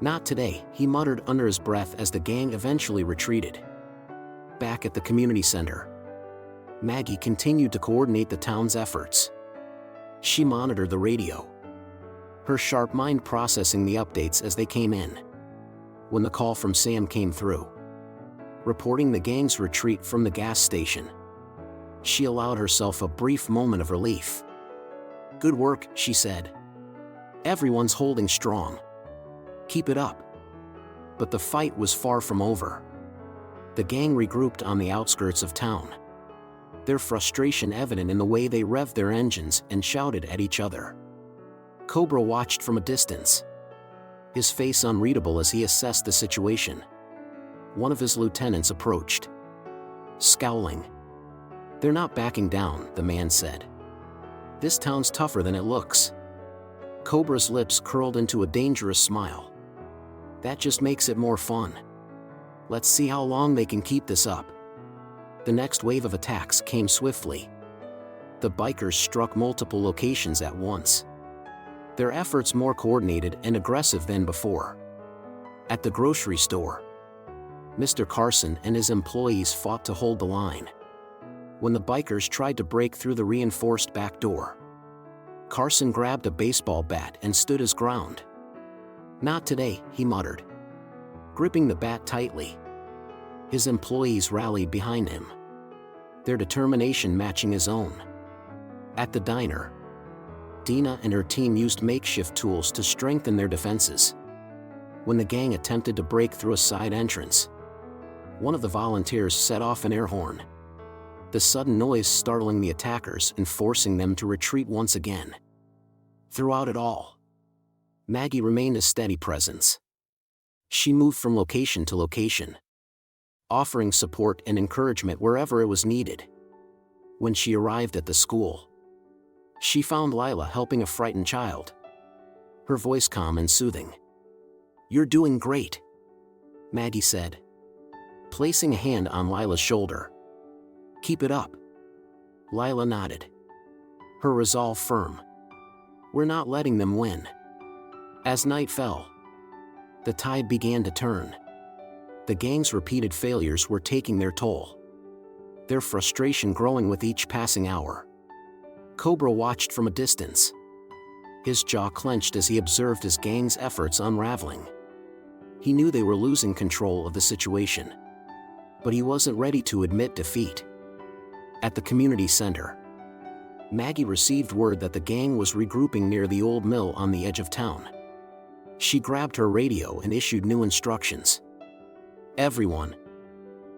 "Not today," he muttered under his breath as the gang eventually retreated. Back at the community center, Maggie continued to coordinate the town's efforts. She monitored the radio, her sharp mind processing the updates as they came in. When the call from Sam came through, reporting the gang's retreat from the gas station, she allowed herself a brief moment of relief. "Good work," she said. "Everyone's holding strong. Keep it up." But the fight was far from over. The gang regrouped on the outskirts of town, their frustration evident in the way they revved their engines and shouted at each other. Cobra watched from a distance, his face unreadable as he assessed the situation. One of his lieutenants approached, scowling. "They're not backing down," the man said. "This town's tougher than it looks." Cobra's lips curled into a dangerous smile. "That just makes it more fun. Let's see how long they can keep this up." The next wave of attacks came swiftly. The bikers struck multiple locations at once, their efforts more coordinated and aggressive than before. At the grocery store, Mr. Carson and his employees fought to hold the line. When the bikers tried to break through the reinforced back door, Carson grabbed a baseball bat and stood his ground. "Not today," he muttered, gripping the bat tightly. His employees rallied behind him, their determination matching his own. At the diner, Dina and her team used makeshift tools to strengthen their defenses. When the gang attempted to break through a side entrance, one of the volunteers set off an air horn, the sudden noise startling the attackers and forcing them to retreat once again. Throughout it all, Maggie remained a steady presence. She moved from location to location, offering support and encouragement wherever it was needed. When she arrived at the school, she found Lila helping a frightened child, her voice calm and soothing. "You're doing great," Maggie said, placing a hand on Lila's shoulder. "Keep it up." Lila nodded, her resolve firm. "We're not letting them win." As night fell, the tide began to turn. The gang's repeated failures were taking their toll, their frustration growing with each passing hour. Cobra watched from a distance, his jaw clenched as he observed his gang's efforts unraveling. He knew they were losing control of the situation, but he wasn't ready to admit defeat. At the community center, Maggie received word that the gang was regrouping near the old mill on the edge of town. She grabbed her radio and issued new instructions. "Everyone,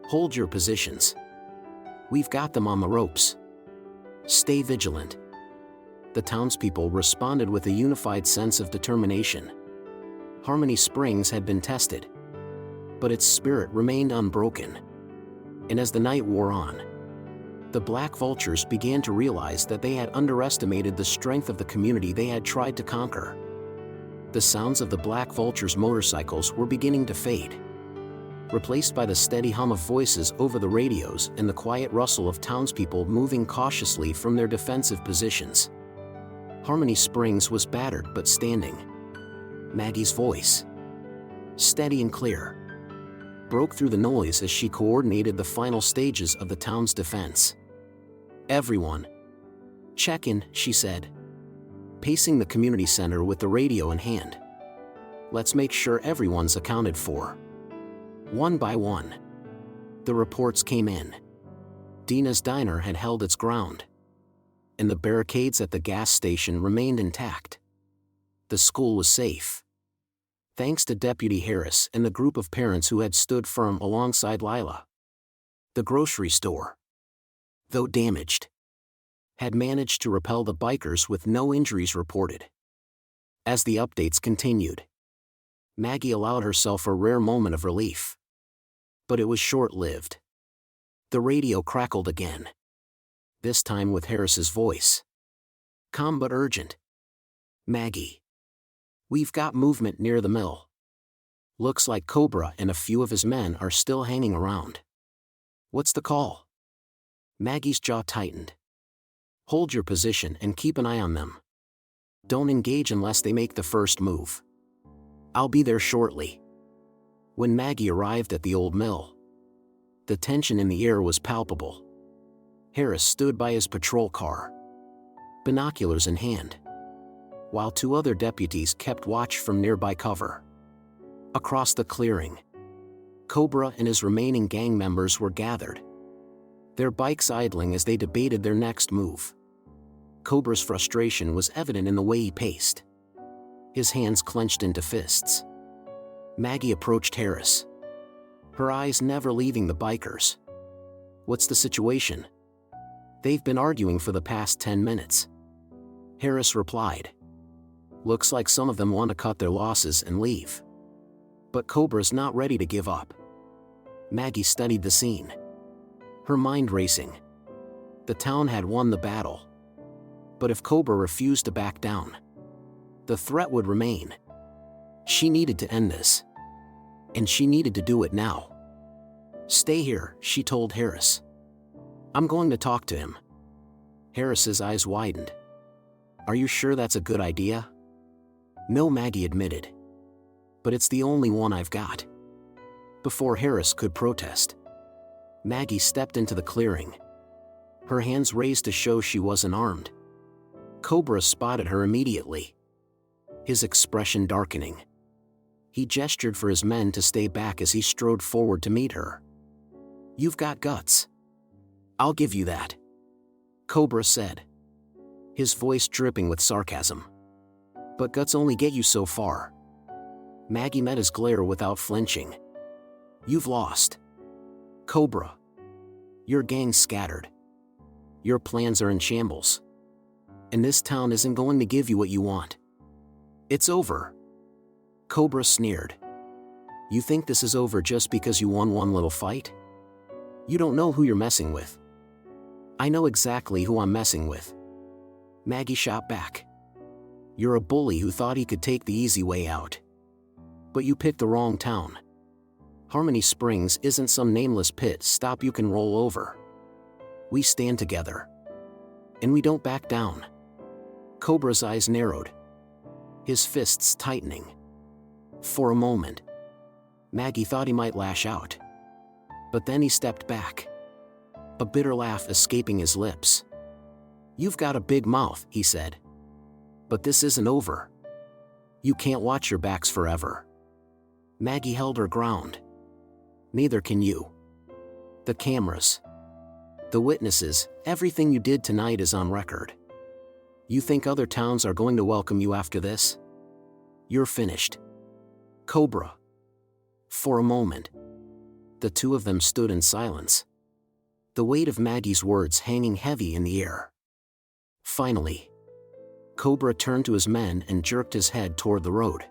hold your positions. We've got them on the ropes. Stay vigilant." The townspeople responded with a unified sense of determination. Harmony Springs had been tested, but its spirit remained unbroken. And as the night wore on, the Black Vultures began to realize that they had underestimated the strength of the community they had tried to conquer. The sounds of the Black Vultures' motorcycles were beginning to fade, replaced by the steady hum of voices over the radios and the quiet rustle of townspeople moving cautiously from their defensive positions. Harmony Springs was battered but standing. Maggie's voice, steady and clear, broke through the noise as she coordinated the final stages of the town's defense. "Everyone, check in," she said, pacing the community center with the radio in hand. "Let's make sure everyone's accounted for." One by one, the reports came in. Dina's diner had held its ground, and the barricades at the gas station remained intact. The school was safe, thanks to Deputy Harris and the group of parents who had stood firm alongside Lila. The grocery store, though damaged, had managed to repel the bikers with no injuries reported. As the updates continued, Maggie allowed herself a rare moment of relief. But it was short-lived. The radio crackled again, this time with Harris's voice, calm but urgent. "Maggie, we've got movement near the mill. Looks like Cobra and a few of his men are still hanging around." "What's the call?" Maggie's jaw tightened. "Hold your position and keep an eye on them. Don't engage unless they make the first move. I'll be there shortly." When Maggie arrived at the old mill, the tension in the air was palpable. Harris stood by his patrol car, binoculars in hand, while two other deputies kept watch from nearby cover. Across the clearing, Cobra and his remaining gang members were gathered, their bikes idling as they debated their next move. Cobra's frustration was evident in the way he paced, his hands clenched into fists. Maggie approached Harris, her eyes never leaving the bikers. "What's the situation?" "They've been arguing for the past 10 minutes. Harris replied. "Looks like some of them want to cut their losses and leave. But Cobra's not ready to give up." Maggie studied the scene, her mind racing. The town had won the battle, but if Cobra refused to back down, the threat would remain. She needed to end this, and she needed to do it now. "Stay here," she told Harris. "I'm going to talk to him." Harris's eyes widened. "Are you sure that's a good idea?" "No," Maggie admitted. "But it's the only one I've got." Before Harris could protest, Maggie stepped into the clearing, her hands raised to show she wasn't armed. Cobra spotted her immediately, his expression darkening. He gestured for his men to stay back as he strode forward to meet her. "You've got guts. I'll give you that," Cobra said, his voice dripping with sarcasm. "But guts only get you so far." Maggie met his glare without flinching. "You've lost, Cobra. Your gang's scattered. Your plans are in shambles. And this town isn't going to give you what you want. It's over." Cobra sneered. "You think this is over just because you won one little fight? You don't know who you're messing with." "I know exactly who I'm messing with," Maggie shot back. "You're a bully who thought he could take the easy way out. But you picked the wrong town. Harmony Springs isn't some nameless pit stop you can roll over. We stand together, and we don't back down." Cobra's eyes narrowed, his fists tightening. For a moment, Maggie thought he might lash out. But then he stepped back, a bitter laugh escaping his lips. "You've got a big mouth," he said. "But this isn't over. You can't watch your backs forever." Maggie held her ground. "Neither can you. The cameras, the witnesses, everything you did tonight is on record. You think other towns are going to welcome you after this? You're finished." Cobra. For a moment, the two of them stood in silence, the weight of Maggie's words hanging heavy in the air. Finally, Cobra turned to his men and jerked his head toward the road.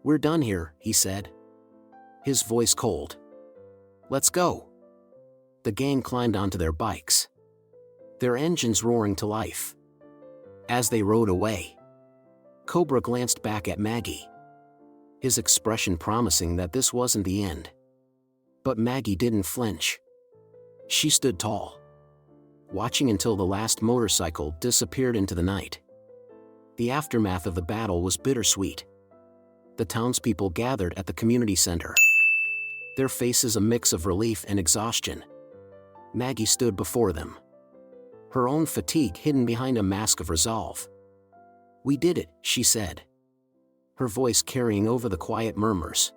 "We're done here," he said, his voice cold. "Let's go." The gang climbed onto their bikes, their engines roaring to life. As they rode away, Cobra glanced back at Maggie, his expression promising that this wasn't the end. But Maggie didn't flinch. She stood tall, watching until the last motorcycle disappeared into the night. The aftermath of the battle was bittersweet. The townspeople gathered at the community center, their faces a mix of relief and exhaustion. Maggie stood before them, her own fatigue hidden behind a mask of resolve. "We did it," she said, her voice carrying over the quiet murmurs.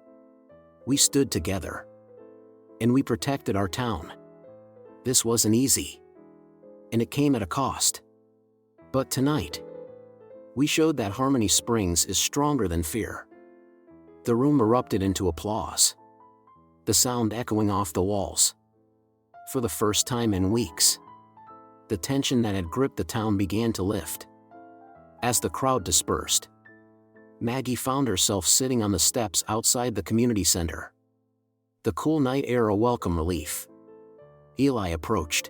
"We stood together, and we protected our town. This wasn't easy, and it came at a cost. But tonight, we showed that Harmony Springs is stronger than fear." The room erupted into applause, the sound echoing off the walls. For the first time in weeks, the tension that had gripped the town began to lift. As the crowd dispersed, Maggie found herself sitting on the steps outside the community center, the cool night air a welcome relief. Eli approached,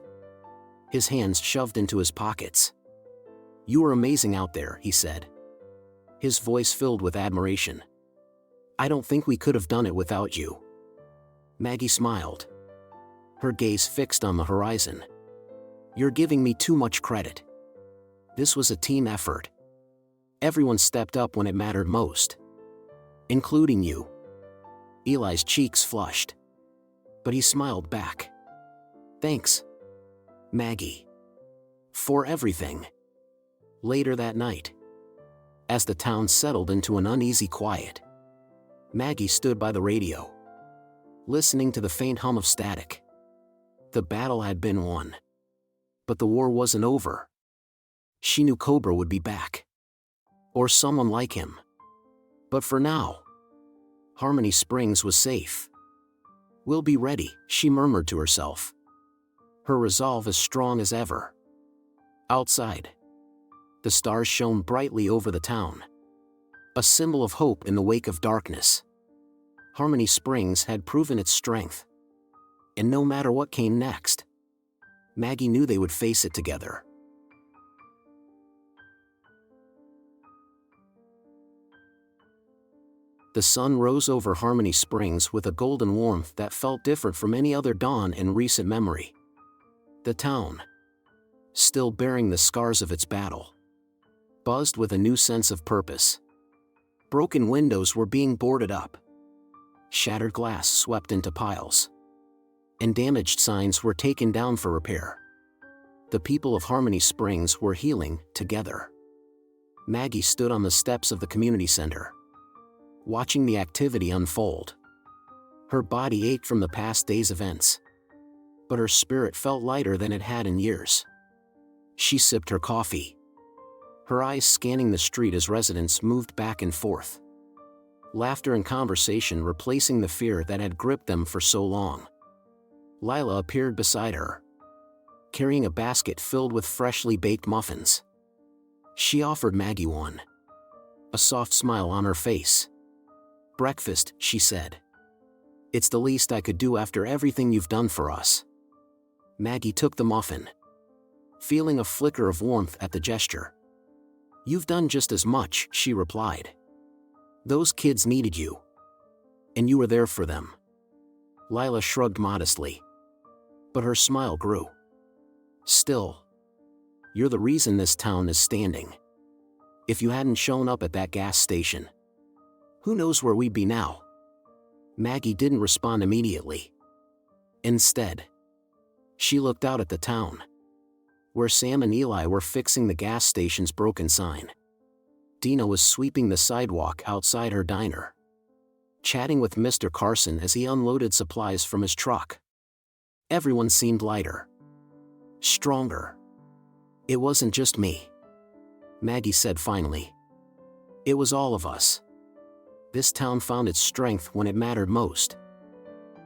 his hands shoved into his pockets. "You were amazing out there," he said, his voice filled with admiration. "I don't think we could have done it without you." Maggie smiled, her gaze fixed on the horizon. "You're giving me too much credit. This was a team effort. Everyone stepped up when it mattered most, including you." Eli's cheeks flushed, but he smiled back. "Thanks, Maggie, for everything." Later that night, as the town settled into an uneasy quiet, Maggie stood by the radio, listening to the faint hum of static. The battle had been won, but the war wasn't over. She knew Cobra would be back, or someone like him. But for now, Harmony Springs was safe. "We'll be ready," she murmured to herself, her resolve as strong as ever. Outside, the stars shone brightly over the town, a symbol of hope in the wake of darkness. Harmony Springs had proven its strength, and no matter what came next, Maggie knew they would face it together. The sun rose over Harmony Springs with a golden warmth that felt different from any other dawn in recent memory. The town, still bearing the scars of its battle, buzzed with a new sense of purpose. Broken windows were being boarded up, shattered glass swept into piles, and damaged signs were taken down for repair. The people of Harmony Springs were healing together. Maggie stood on the steps of the community center, watching the activity unfold. Her body ached from the past day's events, but her spirit felt lighter than it had in years. She sipped her coffee, her eyes scanning the street as residents moved back and forth, laughter and conversation replacing the fear that had gripped them for so long. Lila appeared beside her, carrying a basket filled with freshly baked muffins. She offered Maggie one, a soft smile on her face. "Breakfast," she said. "It's the least I could do after everything you've done for us." Maggie took the muffin, feeling a flicker of warmth at the gesture. "You've done just as much," she replied. "Those kids needed you, and you were there for them." Lila shrugged modestly, but her smile grew. "Still, you're the reason this town is standing. If you hadn't shown up at that gas station, who knows where we'd be now?" Maggie didn't respond immediately. Instead, she looked out at the town, where Sam and Eli were fixing the gas station's broken sign. Dina was sweeping the sidewalk outside her diner, chatting with Mr. Carson as he unloaded supplies from his truck. Everyone seemed lighter, stronger. "It wasn't just me," Maggie said finally. "It was all of us. This town found its strength when it mattered most.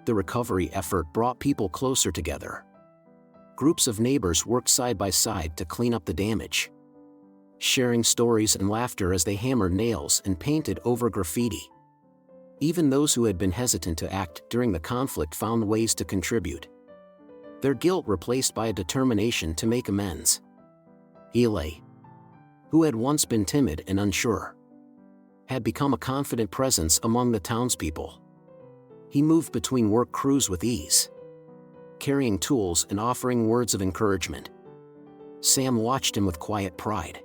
The recovery effort brought people closer together. Groups of neighbors worked side by side to clean up the damage, sharing stories and laughter as they hammered nails and painted over graffiti. Even those who had been hesitant to act during the conflict found ways to contribute, their guilt replaced by a determination to make amends. Eli, who had once been timid and unsure, had become a confident presence among the townspeople. He moved between work crews with ease, carrying tools and offering words of encouragement. Sam watched him with quiet pride,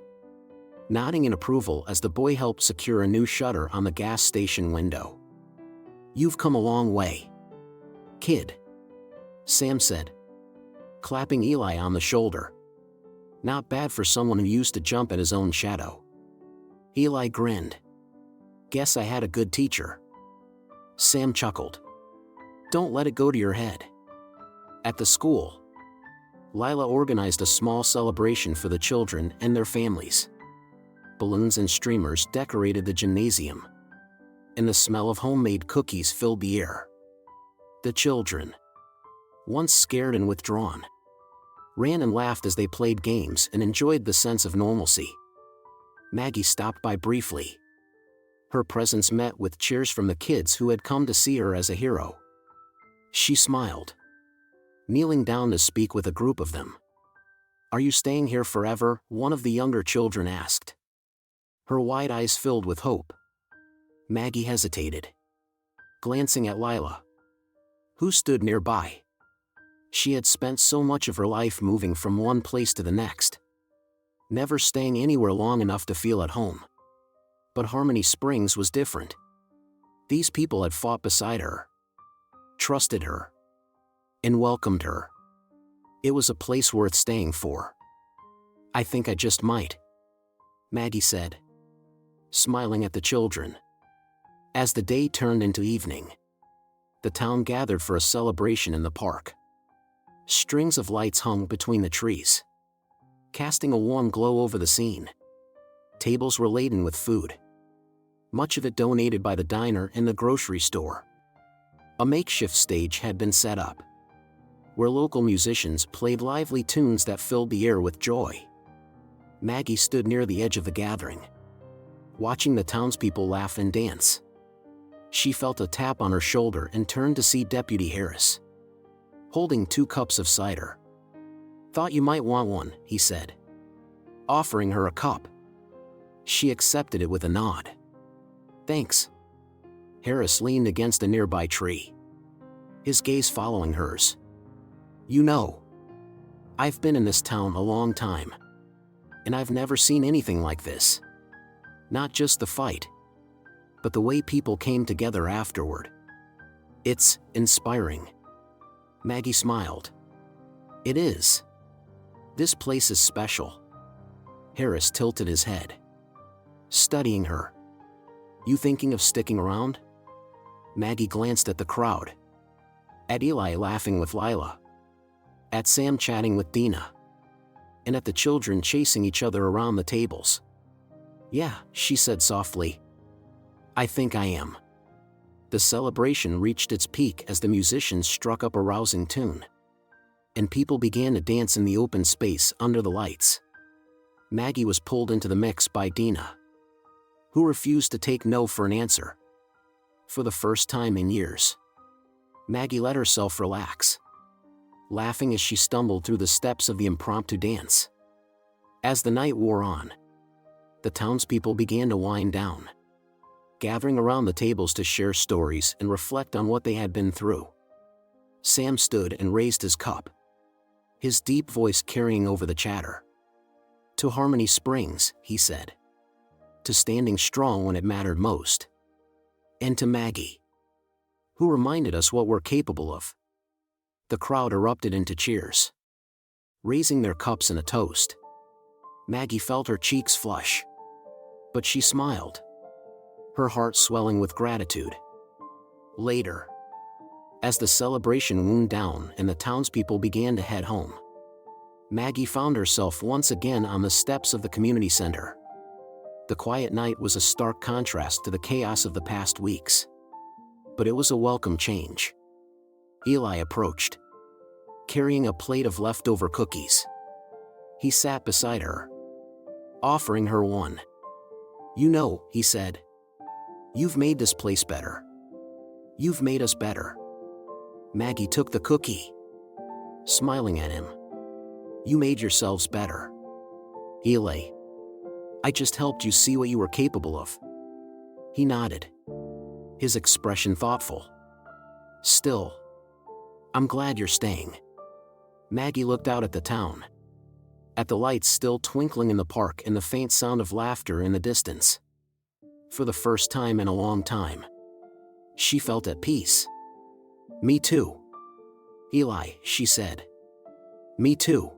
nodding in approval as the boy helped secure a new shutter on the gas station window. "You've come a long way, kid," Sam said, clapping Eli on the shoulder. "Not bad for someone who used to jump at his own shadow." Eli grinned. "Guess I had a good teacher." Sam chuckled. "Don't let it go to your head." At the school, Lila organized a small celebration for the children and their families. Balloons and streamers decorated the gymnasium, and the smell of homemade cookies filled the air. The children, once scared and withdrawn, ran and laughed as they played games and enjoyed the sense of normalcy. Maggie stopped by briefly. Her presence met with cheers from the kids who had come to see her as a hero. She smiled, kneeling down to speak with a group of them. "Are you staying here forever?" one of the younger children asked. Her wide eyes filled with hope. Maggie hesitated, glancing at Lila, who stood nearby. She had spent so much of her life moving from one place to the next, never staying anywhere long enough to feel at home. But Harmony Springs was different. These people had fought beside her, trusted her, and welcomed her. It was a place worth staying for. "I think I just might," Maggie said, smiling at the children. As the day turned into evening, the town gathered for a celebration in the park. Strings of lights hung between the trees, casting a warm glow over the scene. Tables were laden with food, much of it donated by the diner and the grocery store. A makeshift stage had been set up, where local musicians played lively tunes that filled the air with joy. Maggie stood near the edge of the gathering, watching the townspeople laugh and dance. She felt a tap on her shoulder and turned to see Deputy Harris, holding 2 cups of cider. "Thought you might want one," he said, offering her a cup. She accepted it with a nod. "Thanks." Harris leaned against a nearby tree, his gaze following hers. "You know, I've been in this town a long time, and I've never seen anything like this. Not just the fight, but the way people came together afterward. It's inspiring." Maggie smiled. "It is. This place is special." Harris tilted his head, studying her. "You thinking of sticking around?" Maggie glanced at the crowd, at Eli laughing with Lila, at Sam chatting with Dina, and at the children chasing each other around the tables. "Yeah," she said softly. "I think I am." The celebration reached its peak as the musicians struck up a rousing tune, and people began to dance in the open space under the lights. Maggie was pulled into the mix by Dina, who refused to take no for an answer. For the first time in years, Maggie let herself relax, laughing as she stumbled through the steps of the impromptu dance. As the night wore on, the townspeople began to wind down, gathering around the tables to share stories and reflect on what they had been through. Sam stood and raised his cup, his deep voice carrying over the chatter. "To Harmony Springs," he said. "To standing strong when it mattered most. And to Maggie, who reminded us what we're capable of." The crowd erupted into cheers, raising their cups in a toast. Maggie felt her cheeks flush, but she smiled, her heart swelling with gratitude. Later, as the celebration wound down and the townspeople began to head home, Maggie found herself once again on the steps of the community center. The quiet night was a stark contrast to the chaos of the past weeks. But it was a welcome change. Eli approached, carrying a plate of leftover cookies. He sat beside her, offering her one. "You know," he said, "you've made this place better. You've made us better." Maggie took the cookie, smiling at him. "You made yourselves better." "Eli, I just helped you see what you were capable of." He nodded, his expression thoughtful. "Still, I'm glad you're staying." Maggie looked out at the town, at the lights still twinkling in the park and the faint sound of laughter in the distance. For the first time in a long time, she felt at peace. "Me too, Eli," she said. "Me too."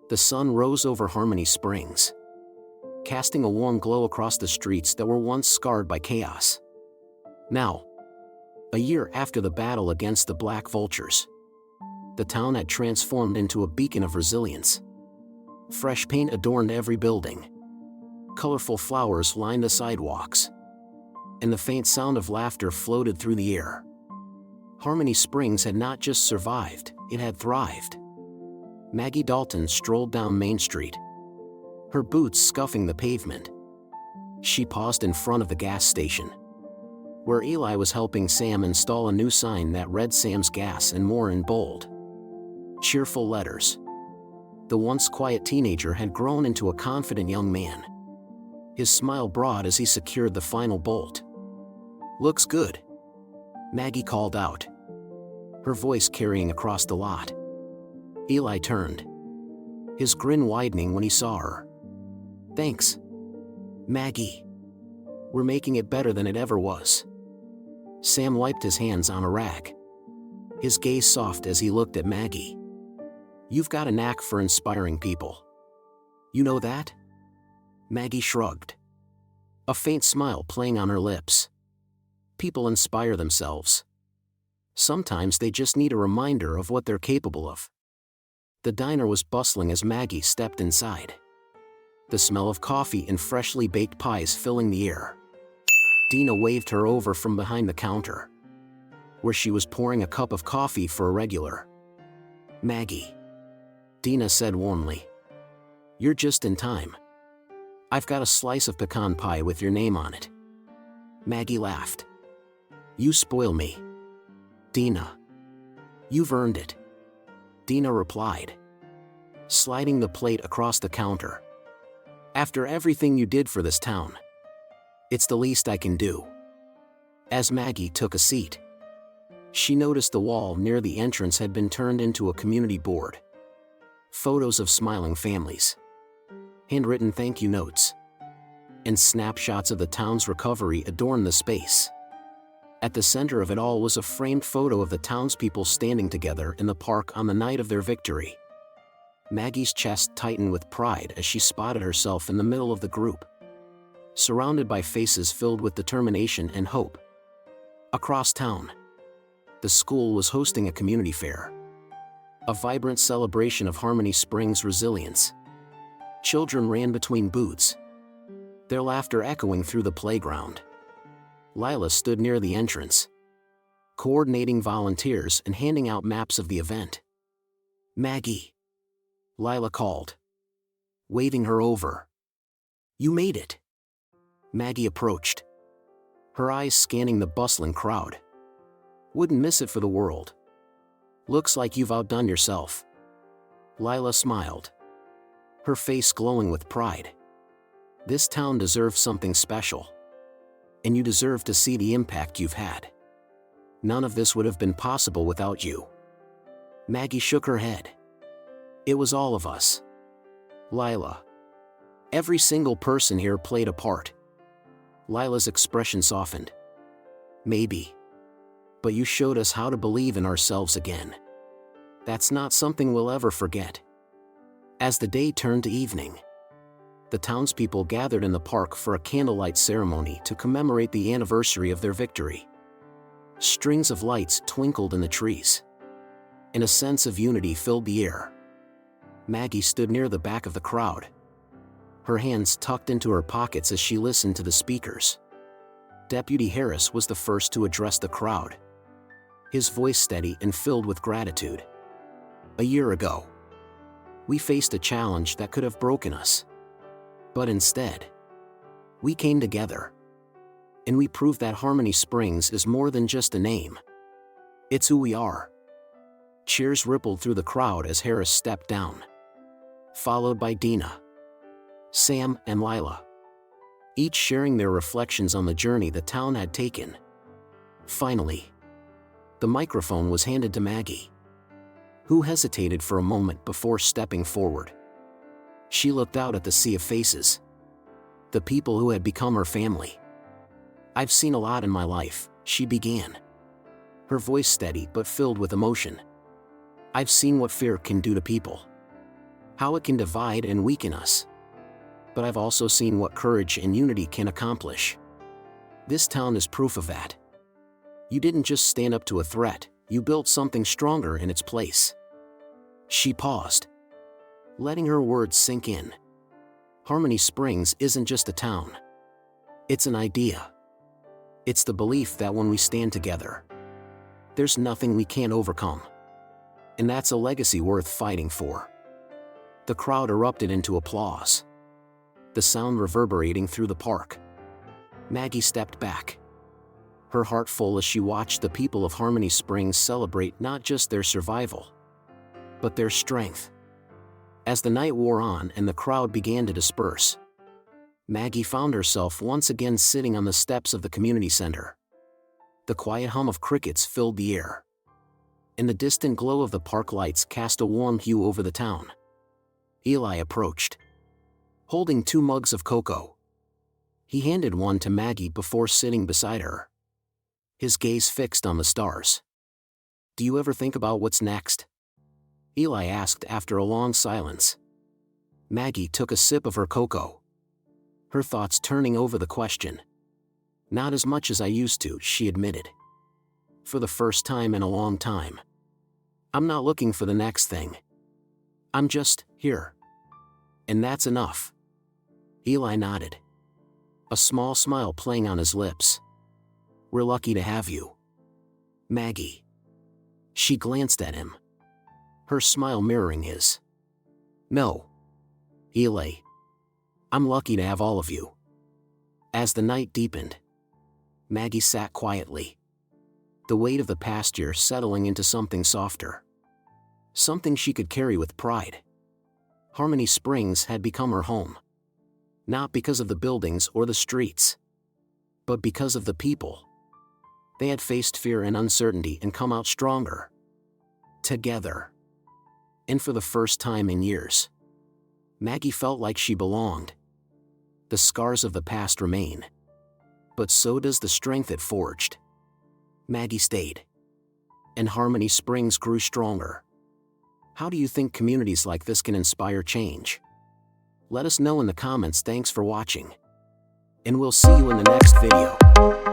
The sun rose over Harmony Springs, casting a warm glow across the streets that were once scarred by chaos. Now, a year after the battle against the Black Vultures, the town had transformed into a beacon of resilience. Fresh paint adorned every building. Colorful flowers lined the sidewalks, and the faint sound of laughter floated through the air. Harmony Springs had not just survived, it had thrived. Maggie Dalton strolled down Main Street, her boots scuffing the pavement. She paused in front of the gas station, where Eli was helping Sam install a new sign that read Sam's Gas and More in bold, cheerful letters. The once quiet teenager had grown into a confident young man, his smile broad as he secured the final bolt. "Looks good," Maggie called out, her voice carrying across the lot. Eli turned, his grin widening when he saw her. "Thanks, Maggie. We're making it better than it ever was." Sam wiped his hands on a rag, his gaze soft as he looked at Maggie. "You've got a knack for inspiring people. You know that?" Maggie shrugged, a faint smile playing on her lips. People inspire themselves. Sometimes they just need a reminder of what they're capable of. The diner was bustling as Maggie stepped inside, the smell of coffee and freshly baked pies filling the air. Dina waved her over from behind the counter, where she was pouring a cup of coffee for a regular. "Maggie," Dina said warmly, "you're just in time. I've got a slice of pecan pie with your name on it." Maggie laughed. "You spoil me, Dina. You've earned it," Dina replied, sliding the plate across the counter. "After everything you did for this town, it's the least I can do." As Maggie took a seat, she noticed the wall near the entrance had been turned into a community board. Photos of smiling families, handwritten thank you notes, and snapshots of the town's recovery adorned the space. At the center of it all was a framed photo of the townspeople standing together in the park on the night of their victory. Maggie's chest tightened with pride as she spotted herself in the middle of the group, surrounded by faces filled with determination and hope. Across town, the school was hosting a community fair, a vibrant celebration of Harmony Springs' resilience. Children ran between booths, their laughter echoing through the playground. Lila stood near the entrance, coordinating volunteers and handing out maps of the event. "Maggie," Lila called, waving her over. "You made it." Maggie approached, her eyes scanning the bustling crowd. "Wouldn't miss it for the world. Looks like you've outdone yourself." Lila smiled, her face glowing with pride. "This town deserves something special, and you deserve to see the impact you've had. None of this would have been possible without you." Maggie shook her head. "It was all of us, Lila. Every single person here played a part." Lila's expression softened. "Maybe. But you showed us how to believe in ourselves again. That's not something we'll ever forget." As the day turned to evening, the townspeople gathered in the park for a candlelight ceremony to commemorate the anniversary of their victory. Strings of lights twinkled in the trees, and a sense of unity filled the air. Maggie stood near the back of the crowd, her hands tucked into her pockets as she listened to the speakers. Deputy Harris was the first to address the crowd, his voice steady and filled with gratitude. A year ago, we faced a challenge that could have broken us. But instead, we came together. And we proved that Harmony Springs is more than just a name. It's who we are. Cheers rippled through the crowd as Harris stepped down, followed by Dina, Sam, and Lila, each sharing their reflections on the journey the town had taken. Finally, the microphone was handed to Maggie, who hesitated for a moment before stepping forward. She looked out at the sea of faces, the people who had become her family. "I've seen a lot in my life," she began, her voice steady but filled with emotion. "I've seen what fear can do to people, how it can divide and weaken us. But I've also seen what courage and unity can accomplish. This town is proof of that. You didn't just stand up to a threat, you built something stronger in its place." She paused, letting her words sink in. Harmony Springs isn't just a town. It's an idea. It's the belief that when we stand together, there's nothing we can't overcome. And that's a legacy worth fighting for. The crowd erupted into applause, the sound reverberating through the park. Maggie stepped back, her heart full as she watched the people of Harmony Springs celebrate not just their survival, but their strength. As the night wore on and the crowd began to disperse, Maggie found herself once again sitting on the steps of the community center. The quiet hum of crickets filled the air, and the distant glow of the park lights cast a warm hue over the town. Eli approached, holding 2 mugs of cocoa. He handed one to Maggie before sitting beside her, his gaze fixed on the stars. "Do you ever think about what's next?" Eli asked after a long silence. Maggie took a sip of her cocoa, her thoughts turning over the question. "Not as much as I used to," she admitted. "For the first time in a long time. I'm not looking for the next thing. I'm just here. And that's enough." Eli nodded, a small smile playing on his lips. "We're lucky to have you, Maggie." She glanced at him, her smile mirroring his. "No, Eli. I'm lucky to have all of you." As the night deepened, Maggie sat quietly, the weight of the past year settling into something softer, something she could carry with pride. Harmony Springs had become her home, not because of the buildings or the streets, but because of the people. They had faced fear and uncertainty and come out stronger, together. And for the first time in years, Maggie felt like she belonged. The scars of the past remain, but so does the strength it forged. Maggie stayed, and Harmony Springs grew stronger. How do you think communities like this can inspire change? Let us know in the comments. Thanks for watching, and we'll see you in the next video.